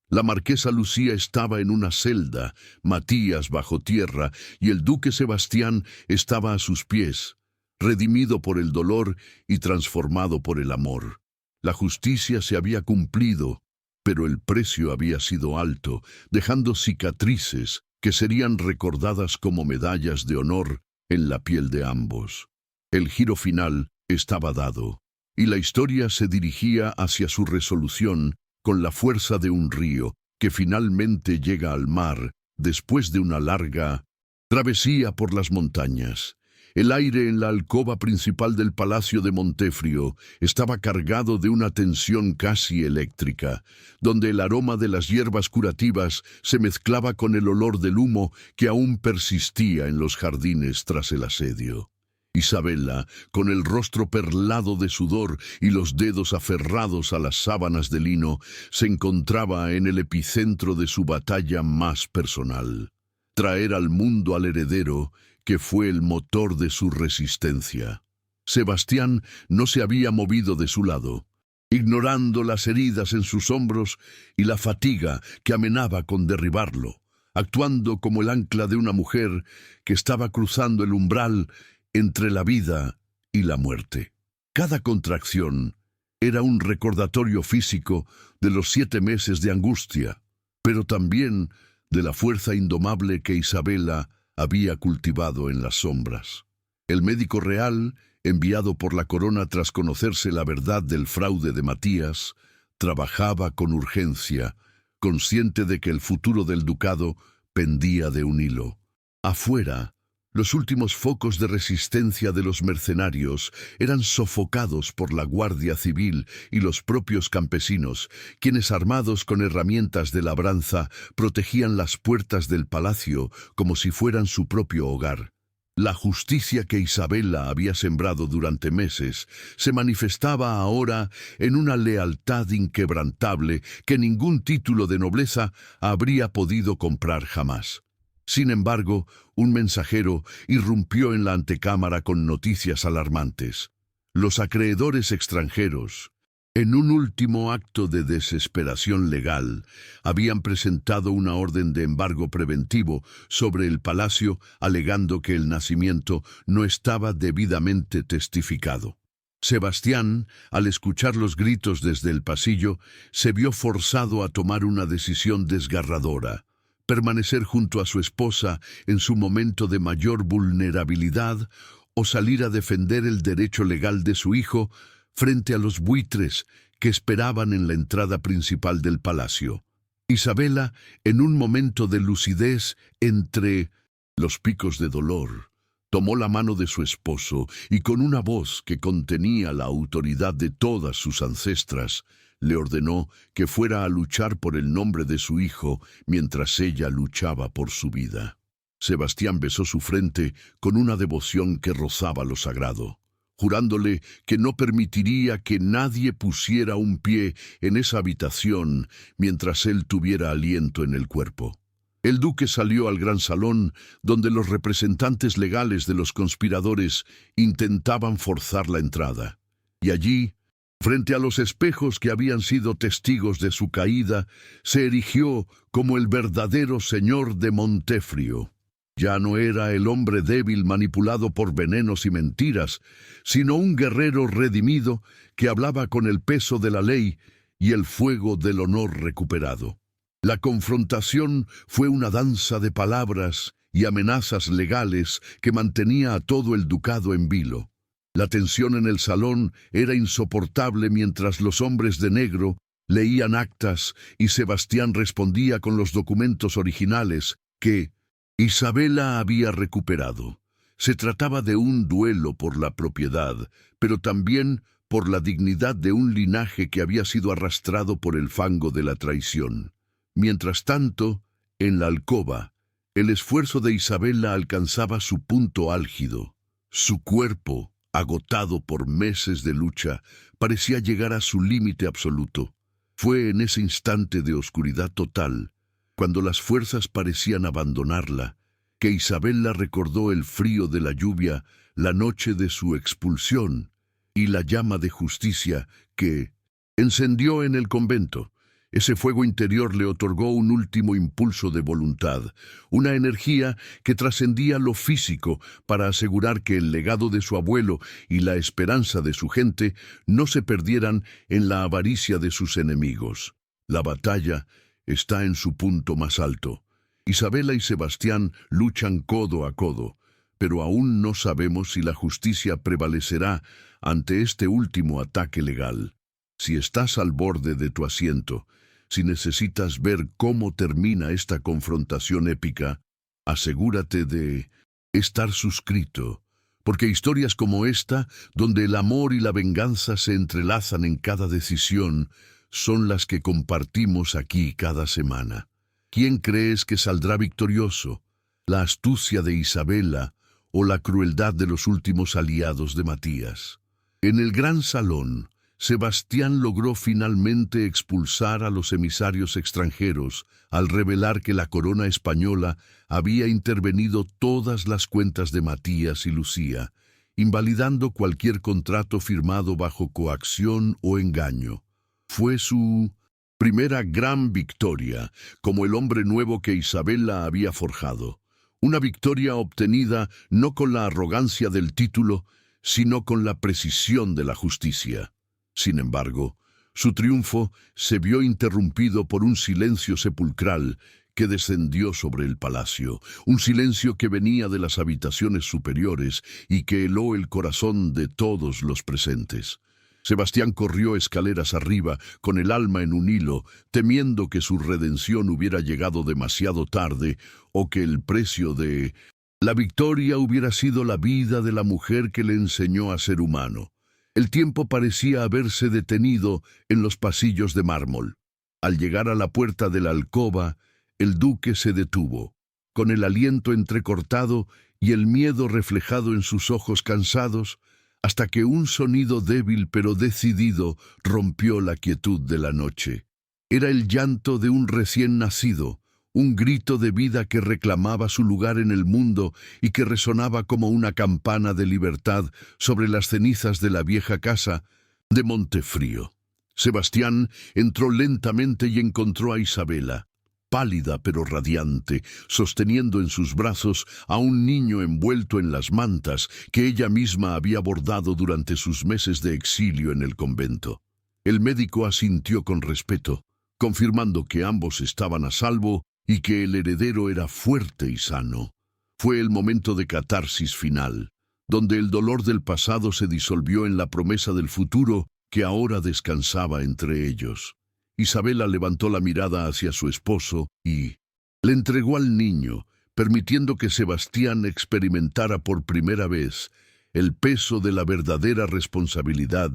La marquesa Lucía estaba en una celda, Matías bajo tierra, y el duque Sebastián estaba a sus pies, redimido por el dolor y transformado por el amor. La justicia se había cumplido, pero el precio había sido alto, dejando cicatrices que serían recordadas como medallas de honor en la piel de ambos. El giro final estaba dado, y la historia se dirigía hacia su resolución con la fuerza de un río que finalmente llega al mar después de una larga travesía por las montañas. El aire en la alcoba principal del palacio de Montefrío estaba cargado de una tensión casi eléctrica, donde el aroma de las hierbas curativas se mezclaba con el olor del humo que aún persistía en los jardines tras el asedio. Isabela, con el rostro perlado de sudor y los dedos aferrados a las sábanas de lino, se encontraba en el epicentro de su batalla más personal: traer al mundo al heredero que fue el motor de su resistencia. Sebastián no se había movido de su lado, ignorando las heridas en sus hombros y la fatiga que amenaba con derribarlo, actuando como el ancla de una mujer que estaba cruzando el umbral entre la vida y la muerte. Cada contracción era un recordatorio físico de los 7 meses de angustia, pero también de la fuerza indomable que Isabela había cultivado en las sombras. El médico real, enviado por la corona tras conocerse la verdad del fraude de Matías, trabajaba con urgencia, consciente de que el futuro del ducado pendía de un hilo. Afuera, los últimos focos de resistencia de los mercenarios eran sofocados por la Guardia Civil y los propios campesinos, quienes armados con herramientas de labranza protegían las puertas del palacio como si fueran su propio hogar. La justicia que Isabela había sembrado durante meses se manifestaba ahora en una lealtad inquebrantable que ningún título de nobleza habría podido comprar jamás. Sin embargo, un mensajero irrumpió en la antecámara con noticias alarmantes. Los acreedores extranjeros, en un último acto de desesperación legal, habían presentado una orden de embargo preventivo sobre el palacio, alegando que el nacimiento no estaba debidamente testificado. Sebastián, al escuchar los gritos desde el pasillo, se vio forzado a tomar una decisión desgarradora: permanecer junto a su esposa en su momento de mayor vulnerabilidad o salir a defender el derecho legal de su hijo frente a los buitres que esperaban en la entrada principal del palacio. Isabela, en un momento de lucidez entre los picos de dolor, tomó la mano de su esposo y con una voz que contenía la autoridad de todas sus ancestras, le ordenó que fuera a luchar por el nombre de su hijo mientras ella luchaba por su vida. Sebastián besó su frente con una devoción que rozaba lo sagrado, jurándole que no permitiría que nadie pusiera un pie en esa habitación mientras él tuviera aliento en el cuerpo. El duque salió al gran salón, donde los representantes legales de los conspiradores intentaban forzar la entrada. Y allí, frente a los espejos que habían sido testigos de su caída, se erigió como el verdadero señor de Montefrio. Ya no era el hombre débil manipulado por venenos y mentiras, sino un guerrero redimido que hablaba con el peso de la ley y el fuego del honor recuperado. La confrontación fue una danza de palabras y amenazas legales que mantenía a todo el ducado en vilo. La tensión en el salón era insoportable mientras los hombres de negro leían actas y Sebastián respondía con los documentos originales que Isabela había recuperado. Se trataba de un duelo por la propiedad, pero también por la dignidad de un linaje que había sido arrastrado por el fango de la traición. Mientras tanto, en la alcoba, el esfuerzo de Isabela alcanzaba su punto álgido. Su cuerpo, agotado por meses de lucha, parecía llegar a su límite absoluto. Fue en ese instante de oscuridad total, cuando las fuerzas parecían abandonarla, que Isabela recordó el frío de la lluvia, la noche de su expulsión, y la llama de justicia que encendió en el convento. Ese fuego interior le otorgó un último impulso de voluntad, una energía que trascendía lo físico para asegurar que el legado de su abuelo y la esperanza de su gente no se perdieran en la avaricia de sus enemigos. La batalla está en su punto más alto. Isabela y Sebastián luchan codo a codo, pero aún no sabemos si la justicia prevalecerá ante este último ataque legal. Si estás al borde de tu asiento, si necesitas ver cómo termina esta confrontación épica, asegúrate de estar suscrito, porque historias como esta, donde el amor y la venganza se entrelazan en cada decisión, son las que compartimos aquí cada semana. ¿Quién crees que saldrá victorioso? ¿La astucia de Isabela o la crueldad de los últimos aliados de Matías? En el gran salón, Sebastián logró finalmente expulsar a los emisarios extranjeros al revelar que la corona española había intervenido todas las cuentas de Matías y Lucía, invalidando cualquier contrato firmado bajo coacción o engaño. Fue su primera gran victoria como el hombre nuevo que Isabela había forjado. Una victoria obtenida no con la arrogancia del título, sino con la precisión de la justicia. Sin embargo, su triunfo se vio interrumpido por un silencio sepulcral que descendió sobre el palacio, un silencio que venía de las habitaciones superiores y que heló el corazón de todos los presentes. Sebastián corrió escaleras arriba, con el alma en un hilo, temiendo que su redención hubiera llegado demasiado tarde o que el precio de la victoria hubiera sido la vida de la mujer que le enseñó a ser humano. El tiempo parecía haberse detenido en los pasillos de mármol. Al llegar a la puerta de la alcoba, el duque se detuvo, con el aliento entrecortado y el miedo reflejado en sus ojos cansados, hasta que un sonido débil pero decidido rompió la quietud de la noche. Era el llanto de un recién nacido, un grito de vida que reclamaba su lugar en el mundo y que resonaba como una campana de libertad sobre las cenizas de la vieja casa de Montefrío. Sebastián entró lentamente y encontró a Isabela, pálida pero radiante, sosteniendo en sus brazos a un niño envuelto en las mantas que ella misma había bordado durante sus meses de exilio en el convento. El médico asintió con respeto, confirmando que ambos estaban a salvo y que el heredero era fuerte y sano. Fue el momento de catarsis final, donde el dolor del pasado se disolvió en la promesa del futuro que ahora descansaba entre ellos. Isabela levantó la mirada hacia su esposo y le entregó al niño, permitiendo que Sebastián experimentara por primera vez el peso de la verdadera responsabilidad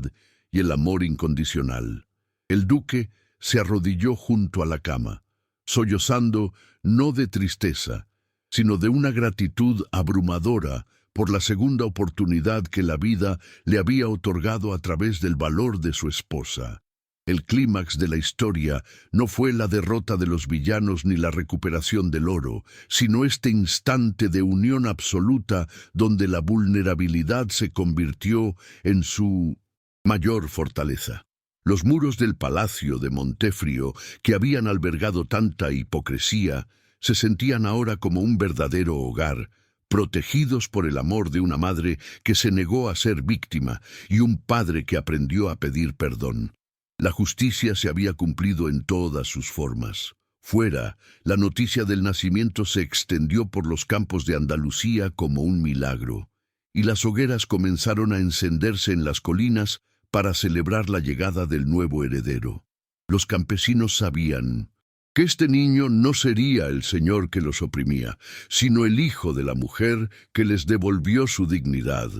y el amor incondicional. El duque se arrodilló junto a la cama, sollozando no de tristeza, sino de una gratitud abrumadora por la segunda oportunidad que la vida le había otorgado a través del valor de su esposa. El clímax de la historia no fue la derrota de los villanos ni la recuperación del oro, sino este instante de unión absoluta donde la vulnerabilidad se convirtió en su mayor fortaleza. Los muros del palacio de Montefrío, que habían albergado tanta hipocresía, se sentían ahora como un verdadero hogar, protegidos por el amor de una madre que se negó a ser víctima y un padre que aprendió a pedir perdón. La justicia se había cumplido en todas sus formas. Fuera, la noticia del nacimiento se extendió por los campos de Andalucía como un milagro, y las hogueras comenzaron a encenderse en las colinas para celebrar la llegada del nuevo heredero. Los campesinos sabían que este niño no sería el señor que los oprimía, sino el hijo de la mujer que les devolvió su dignidad,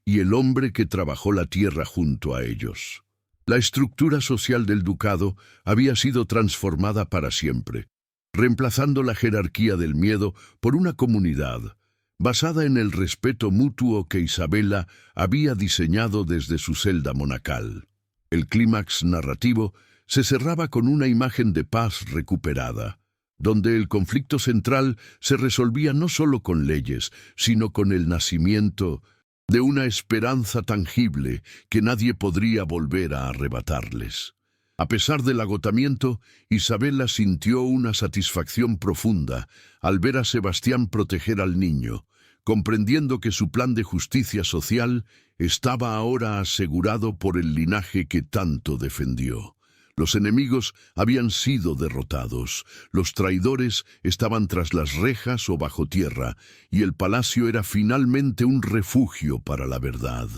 y el hombre que trabajó la tierra junto a ellos. La estructura social del ducado había sido transformada para siempre, reemplazando la jerarquía del miedo por una comunidad, basada en el respeto mutuo que Isabela había diseñado desde su celda monacal. El clímax narrativo se cerraba con una imagen de paz recuperada, donde el conflicto central se resolvía no solo con leyes, sino con el nacimiento de una esperanza tangible que nadie podría volver a arrebatarles. A pesar del agotamiento, Isabela sintió una satisfacción profunda al ver a Sebastián proteger al niño, comprendiendo que su plan de justicia social estaba ahora asegurado por el linaje que tanto defendió. Los enemigos habían sido derrotados, los traidores estaban tras las rejas o bajo tierra, y el palacio era finalmente un refugio para la verdad.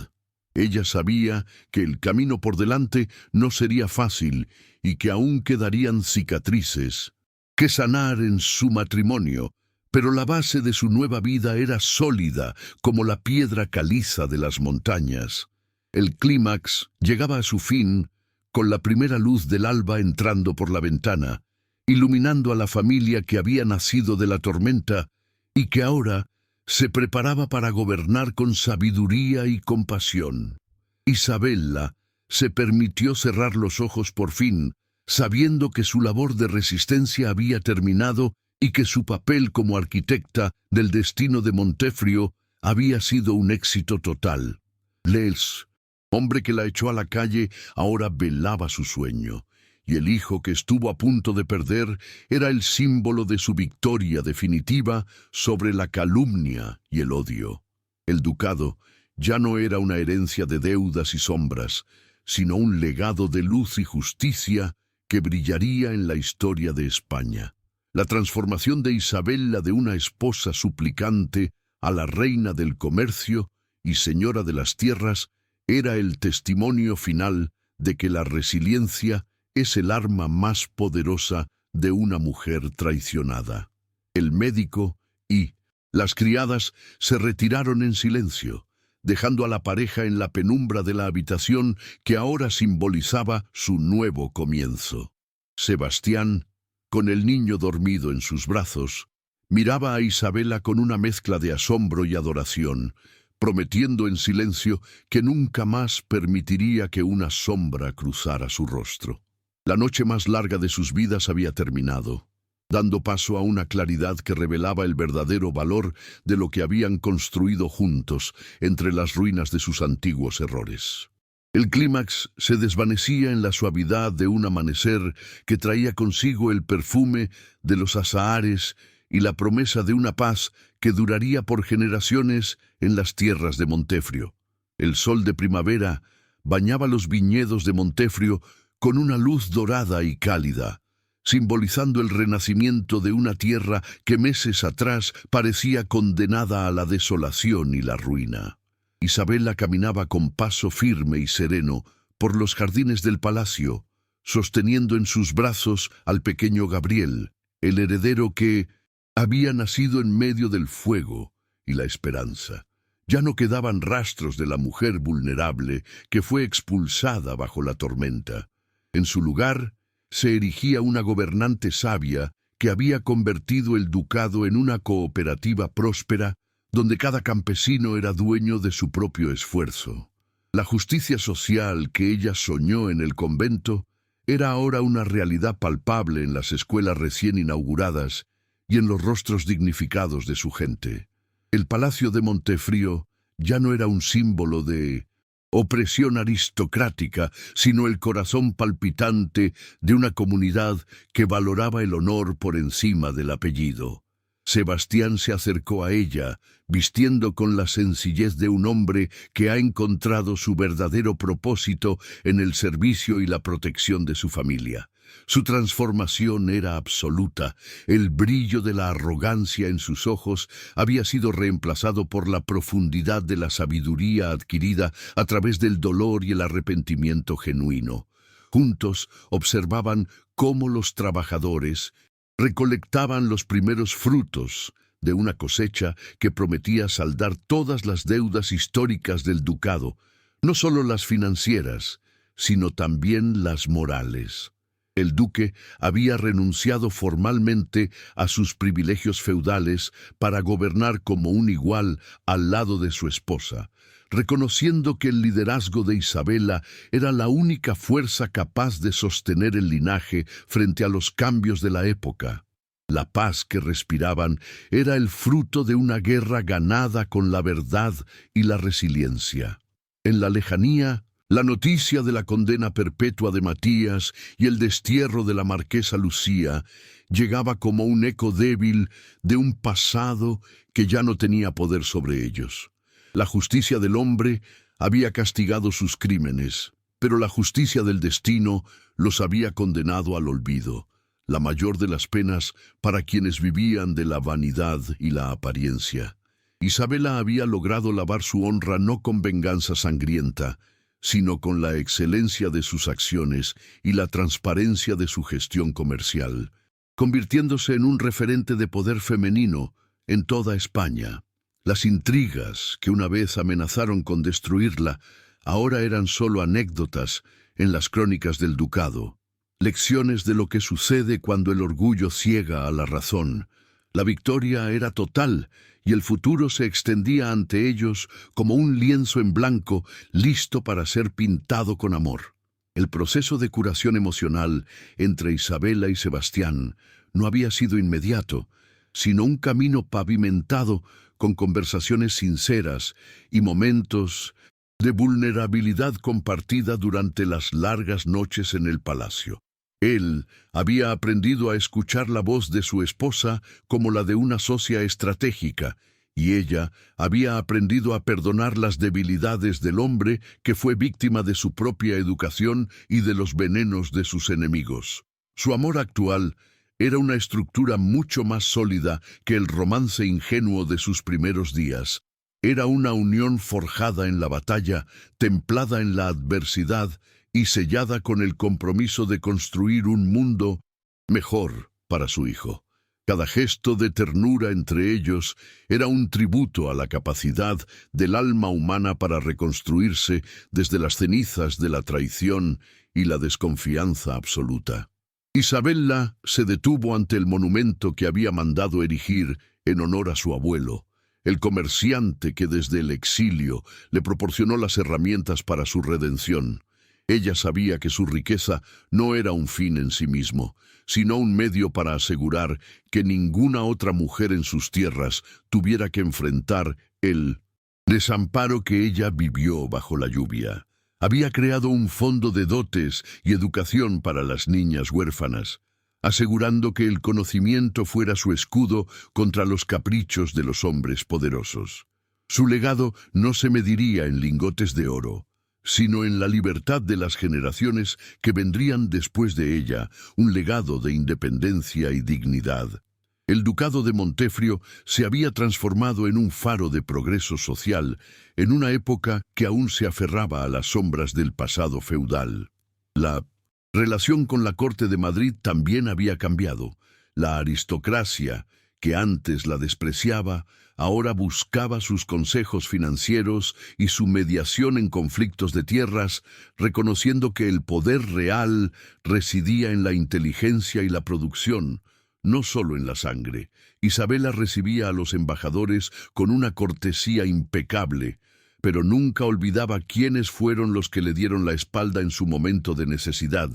Ella sabía que el camino por delante no sería fácil y que aún quedarían cicatrices que sanar en su matrimonio, pero la base de su nueva vida era sólida como la piedra caliza de las montañas. El clímax llegaba a su fin con la primera luz del alba entrando por la ventana, iluminando a la familia que había nacido de la tormenta y que ahora se preparaba para gobernar con sabiduría y compasión. Isabela se permitió cerrar los ojos por fin, sabiendo que su labor de resistencia había terminado y que su papel como arquitecta del destino de Montefrío había sido un éxito total. Les, hombre que la echó a la calle, ahora velaba su sueño, y el hijo que estuvo a punto de perder era el símbolo de su victoria definitiva sobre la calumnia y el odio. El ducado ya no era una herencia de deudas y sombras, sino un legado de luz y justicia que brillaría en la historia de España. La transformación de Isabela de una esposa suplicante a la reina del comercio y señora de las tierras era el testimonio final de que la resiliencia es el arma más poderosa de una mujer traicionada. El médico y las criadas se retiraron en silencio, dejando a la pareja en la penumbra de la habitación que ahora simbolizaba su nuevo comienzo. Sebastián, con el niño dormido en sus brazos, miraba a Isabela con una mezcla de asombro y adoración, prometiendo en silencio que nunca más permitiría que una sombra cruzara su rostro. La noche más larga de sus vidas había terminado, dando paso a una claridad que revelaba el verdadero valor de lo que habían construido juntos entre las ruinas de sus antiguos errores. El clímax se desvanecía en la suavidad de un amanecer que traía consigo el perfume de los azahares y la promesa de una paz que duraría por generaciones en las tierras de Montefrio. El sol de primavera bañaba los viñedos de Montefrio con una luz dorada y cálida, simbolizando el renacimiento de una tierra que meses atrás parecía condenada a la desolación y la ruina. Isabela caminaba con paso firme y sereno por los jardines del palacio, sosteniendo en sus brazos al pequeño Gabriel, el heredero que había nacido en medio del fuego y la esperanza. Ya no quedaban rastros de la mujer vulnerable que fue expulsada bajo la tormenta. En su lugar se erigía una gobernante sabia que había convertido el ducado en una cooperativa próspera donde cada campesino era dueño de su propio esfuerzo. La justicia social que ella soñó en el convento era ahora una realidad palpable en las escuelas recién inauguradas y en los rostros dignificados de su gente. El palacio de Montefrio ya no era un símbolo de opresión aristocrática, sino el corazón palpitante de una comunidad que valoraba el honor por encima del apellido. Sebastián se acercó a ella, vistiendo con la sencillez de un hombre que ha encontrado su verdadero propósito en el servicio y la protección de su familia. Su transformación era absoluta. El brillo de la arrogancia en sus ojos había sido reemplazado por la profundidad de la sabiduría adquirida a través del dolor y el arrepentimiento genuino. Juntos observaban cómo los trabajadores recolectaban los primeros frutos de una cosecha que prometía saldar todas las deudas históricas del ducado, no solo las financieras, sino también las morales. El duque había renunciado formalmente a sus privilegios feudales para gobernar como un igual al lado de su esposa, reconociendo que el liderazgo de Isabela era la única fuerza capaz de sostener el linaje frente a los cambios de la época. La paz que respiraban era el fruto de una guerra ganada con la verdad y la resiliencia. En la lejanía, la noticia de la condena perpetua de Matías y el destierro de la marquesa Lucía llegaba como un eco débil de un pasado que ya no tenía poder sobre ellos. La justicia del hombre había castigado sus crímenes, pero la justicia del destino los había condenado al olvido, la mayor de las penas para quienes vivían de la vanidad y la apariencia. Isabela había logrado lavar su honra no con venganza sangrienta, sino con la excelencia de sus acciones y la transparencia de su gestión comercial, convirtiéndose en un referente de poder femenino en toda España. Las intrigas que una vez amenazaron con destruirla ahora eran solo anécdotas en las crónicas del ducado, lecciones de lo que sucede cuando el orgullo ciega a la razón. La victoria era total y el futuro se extendía ante ellos como un lienzo en blanco listo para ser pintado con amor. El proceso de curación emocional entre Isabela y Sebastián no había sido inmediato, sino un camino pavimentado con conversaciones sinceras y momentos de vulnerabilidad compartida durante las largas noches en el palacio. Él había aprendido a escuchar la voz de su esposa como la de una socia estratégica, y ella había aprendido a perdonar las debilidades del hombre que fue víctima de su propia educación y de los venenos de sus enemigos. Su amor actual era una estructura mucho más sólida que el romance ingenuo de sus primeros días. Era una unión forjada en la batalla, templada en la adversidad y sellada con el compromiso de construir un mundo mejor para su hijo. Cada gesto de ternura entre ellos era un tributo a la capacidad del alma humana para reconstruirse desde las cenizas de la traición y la desconfianza absoluta. Isabella se detuvo ante el monumento que había mandado erigir en honor a su abuelo, el comerciante que desde el exilio le proporcionó las herramientas para su redención. Ella sabía que su riqueza no era un fin en sí mismo, sino un medio para asegurar que ninguna otra mujer en sus tierras tuviera que enfrentar el desamparo que ella vivió bajo la lluvia. Había creado un fondo de dotes y educación para las niñas huérfanas, asegurando que el conocimiento fuera su escudo contra los caprichos de los hombres poderosos. Su legado no se mediría en lingotes de oro, sino en la libertad de las generaciones que vendrían después de ella, un legado de independencia y dignidad. El ducado de Montefrio se había transformado en un faro de progreso social, en una época que aún se aferraba a las sombras del pasado feudal. La relación con la corte de Madrid también había cambiado. La aristocracia, que antes la despreciaba, ahora buscaba sus consejos financieros y su mediación en conflictos de tierras, reconociendo que el poder real residía en la inteligencia y la producción, no solo en la sangre. Isabella recibía a los embajadores con una cortesía impecable, pero nunca olvidaba quiénes fueron los que le dieron la espalda en su momento de necesidad,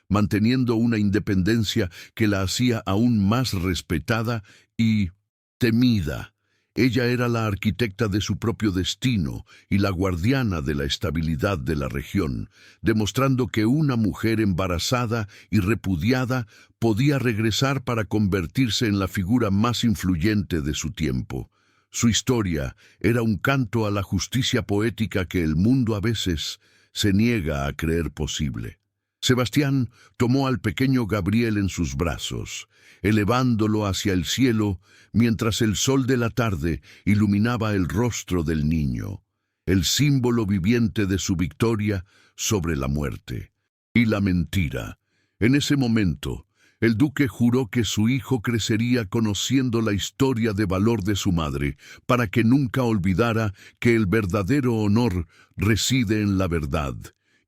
manteniendo una independencia que la hacía aún más respetada y temida. Ella era la arquitecta de su propio destino y la guardiana de la estabilidad de la región, demostrando que una mujer embarazada y repudiada podía regresar para convertirse en la figura más influyente de su tiempo. Su historia era un canto a la justicia poética que el mundo a veces se niega a creer posible. Sebastián tomó al pequeño Gabriel en sus brazos, elevándolo hacia el cielo mientras el sol de la tarde iluminaba el rostro del niño, el símbolo viviente de su victoria sobre la muerte y la mentira. En ese momento, el duque juró que su hijo crecería conociendo la historia de valor de su madre, para que nunca olvidara que el verdadero honor reside en la verdad,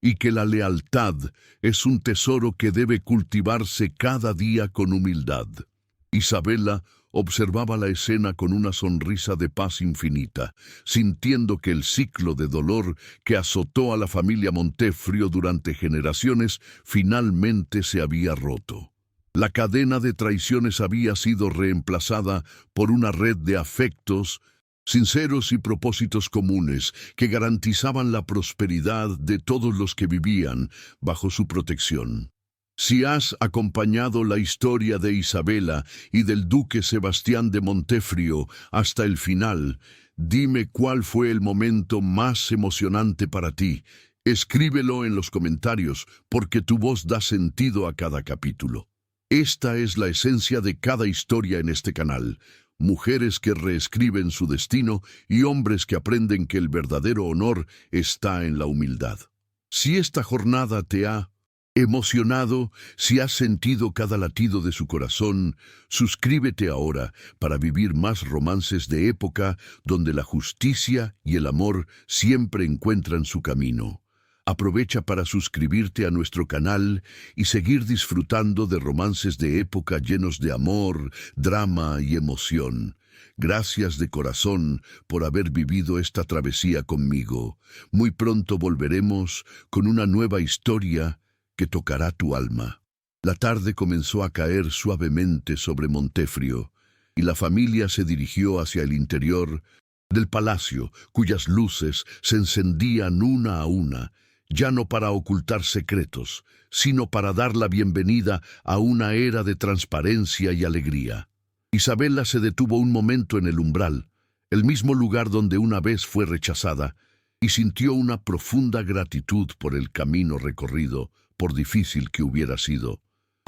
y que la lealtad es un tesoro que debe cultivarse cada día con humildad. Isabella observaba la escena con una sonrisa de paz infinita, sintiendo que el ciclo de dolor que azotó a la familia Montefrio durante generaciones finalmente se había roto. La cadena de traiciones había sido reemplazada por una red de afectos sinceros y propósitos comunes que garantizaban la prosperidad de todos los que vivían bajo su protección. Si has acompañado la historia de Isabella y del duque Sebastián de Montefrio hasta el final, dime cuál fue el momento más emocionante para ti. Escríbelo en los comentarios, porque tu voz da sentido a cada capítulo. Esta es la esencia de cada historia en este canal. Mujeres que reescriben su destino y hombres que aprenden que el verdadero honor está en la humildad. Si esta jornada te ha emocionado, si has sentido cada latido de su corazón, suscríbete ahora para vivir más romances de época donde la justicia y el amor siempre encuentran su camino. Aprovecha para suscribirte a nuestro canal y seguir disfrutando de romances de época llenos de amor, drama y emoción. Gracias de corazón por haber vivido esta travesía conmigo. Muy pronto volveremos con una nueva historia que tocará tu alma. La tarde comenzó a caer suavemente sobre Montefrio y la familia se dirigió hacia el interior del palacio, cuyas luces se encendían una a una, ya no para ocultar secretos, sino para dar la bienvenida a una era de transparencia y alegría. Isabella se detuvo un momento en el umbral, el mismo lugar donde una vez fue rechazada, y sintió una profunda gratitud por el camino recorrido, por difícil que hubiera sido.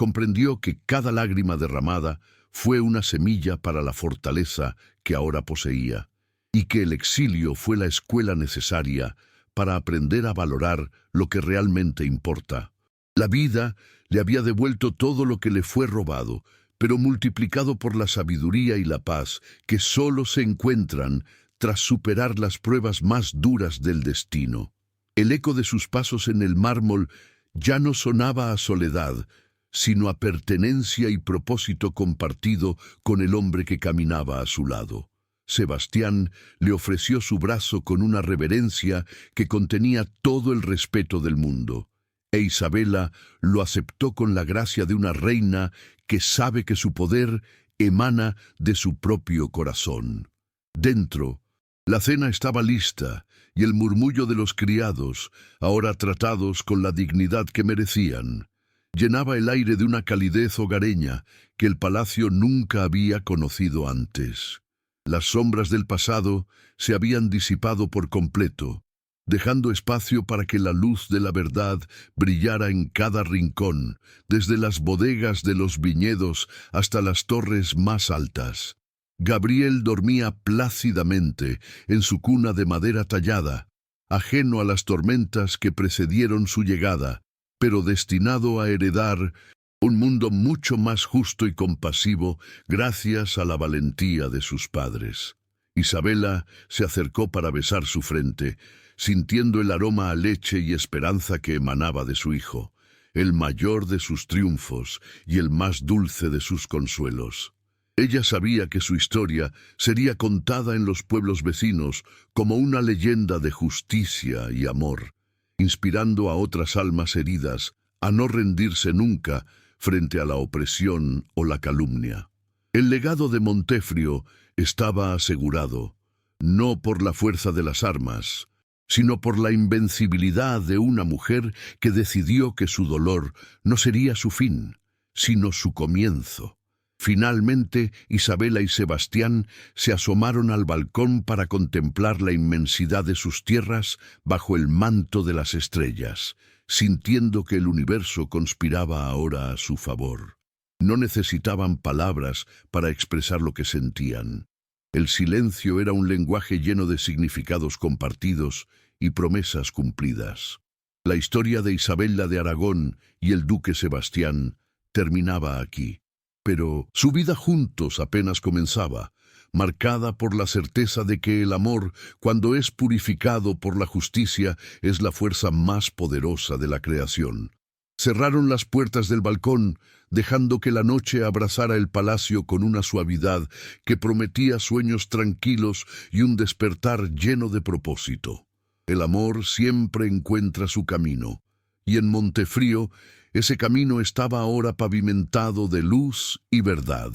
comprendió que cada lágrima derramada fue una semilla para la fortaleza que ahora poseía, y que el exilio fue la escuela necesaria para aprender a valorar lo que realmente importa. La vida le había devuelto todo lo que le fue robado, pero multiplicado por la sabiduría y la paz que solo se encuentran tras superar las pruebas más duras del destino. El eco de sus pasos en el mármol ya no sonaba a soledad, sino a pertenencia y propósito compartido con el hombre que caminaba a su lado. Sebastián le ofreció su brazo con una reverencia que contenía todo el respeto del mundo, e Isabela lo aceptó con la gracia de una reina que sabe que su poder emana de su propio corazón. Dentro, la cena estaba lista, y el murmullo de los criados, ahora tratados con la dignidad que merecían, llenaba el aire de una calidez hogareña que el palacio nunca había conocido antes. Las sombras del pasado se habían disipado por completo, dejando espacio para que la luz de la verdad brillara en cada rincón, desde las bodegas de los viñedos hasta las torres más altas. Gabriel dormía plácidamente en su cuna de madera tallada, ajeno a las tormentas que precedieron su llegada, pero destinado a heredar un mundo mucho más justo y compasivo gracias a la valentía de sus padres. Isabela se acercó para besar su frente, sintiendo el aroma a leche y esperanza que emanaba de su hijo, el mayor de sus triunfos y el más dulce de sus consuelos. Ella sabía que su historia sería contada en los pueblos vecinos como una leyenda de justicia y amor, inspirando a otras almas heridas a no rendirse nunca frente a la opresión o la calumnia. El legado de Montefrio estaba asegurado, no por la fuerza de las armas, sino por la invencibilidad de una mujer que decidió que su dolor no sería su fin, sino su comienzo. Finalmente, Isabela y Sebastián se asomaron al balcón para contemplar la inmensidad de sus tierras bajo el manto de las estrellas, sintiendo que el universo conspiraba ahora a su favor. No necesitaban palabras para expresar lo que sentían. El silencio era un lenguaje lleno de significados compartidos y promesas cumplidas. La historia de Isabela de Aragón y el duque Sebastián terminaba aquí. Pero su vida juntos apenas comenzaba, marcada por la certeza de que el amor, cuando es purificado por la justicia, es la fuerza más poderosa de la creación. Cerraron las puertas del balcón, dejando que la noche abrazara el palacio con una suavidad que prometía sueños tranquilos y un despertar lleno de propósito. El amor siempre encuentra su camino, y en Montefrío ese camino estaba ahora pavimentado de luz y verdad.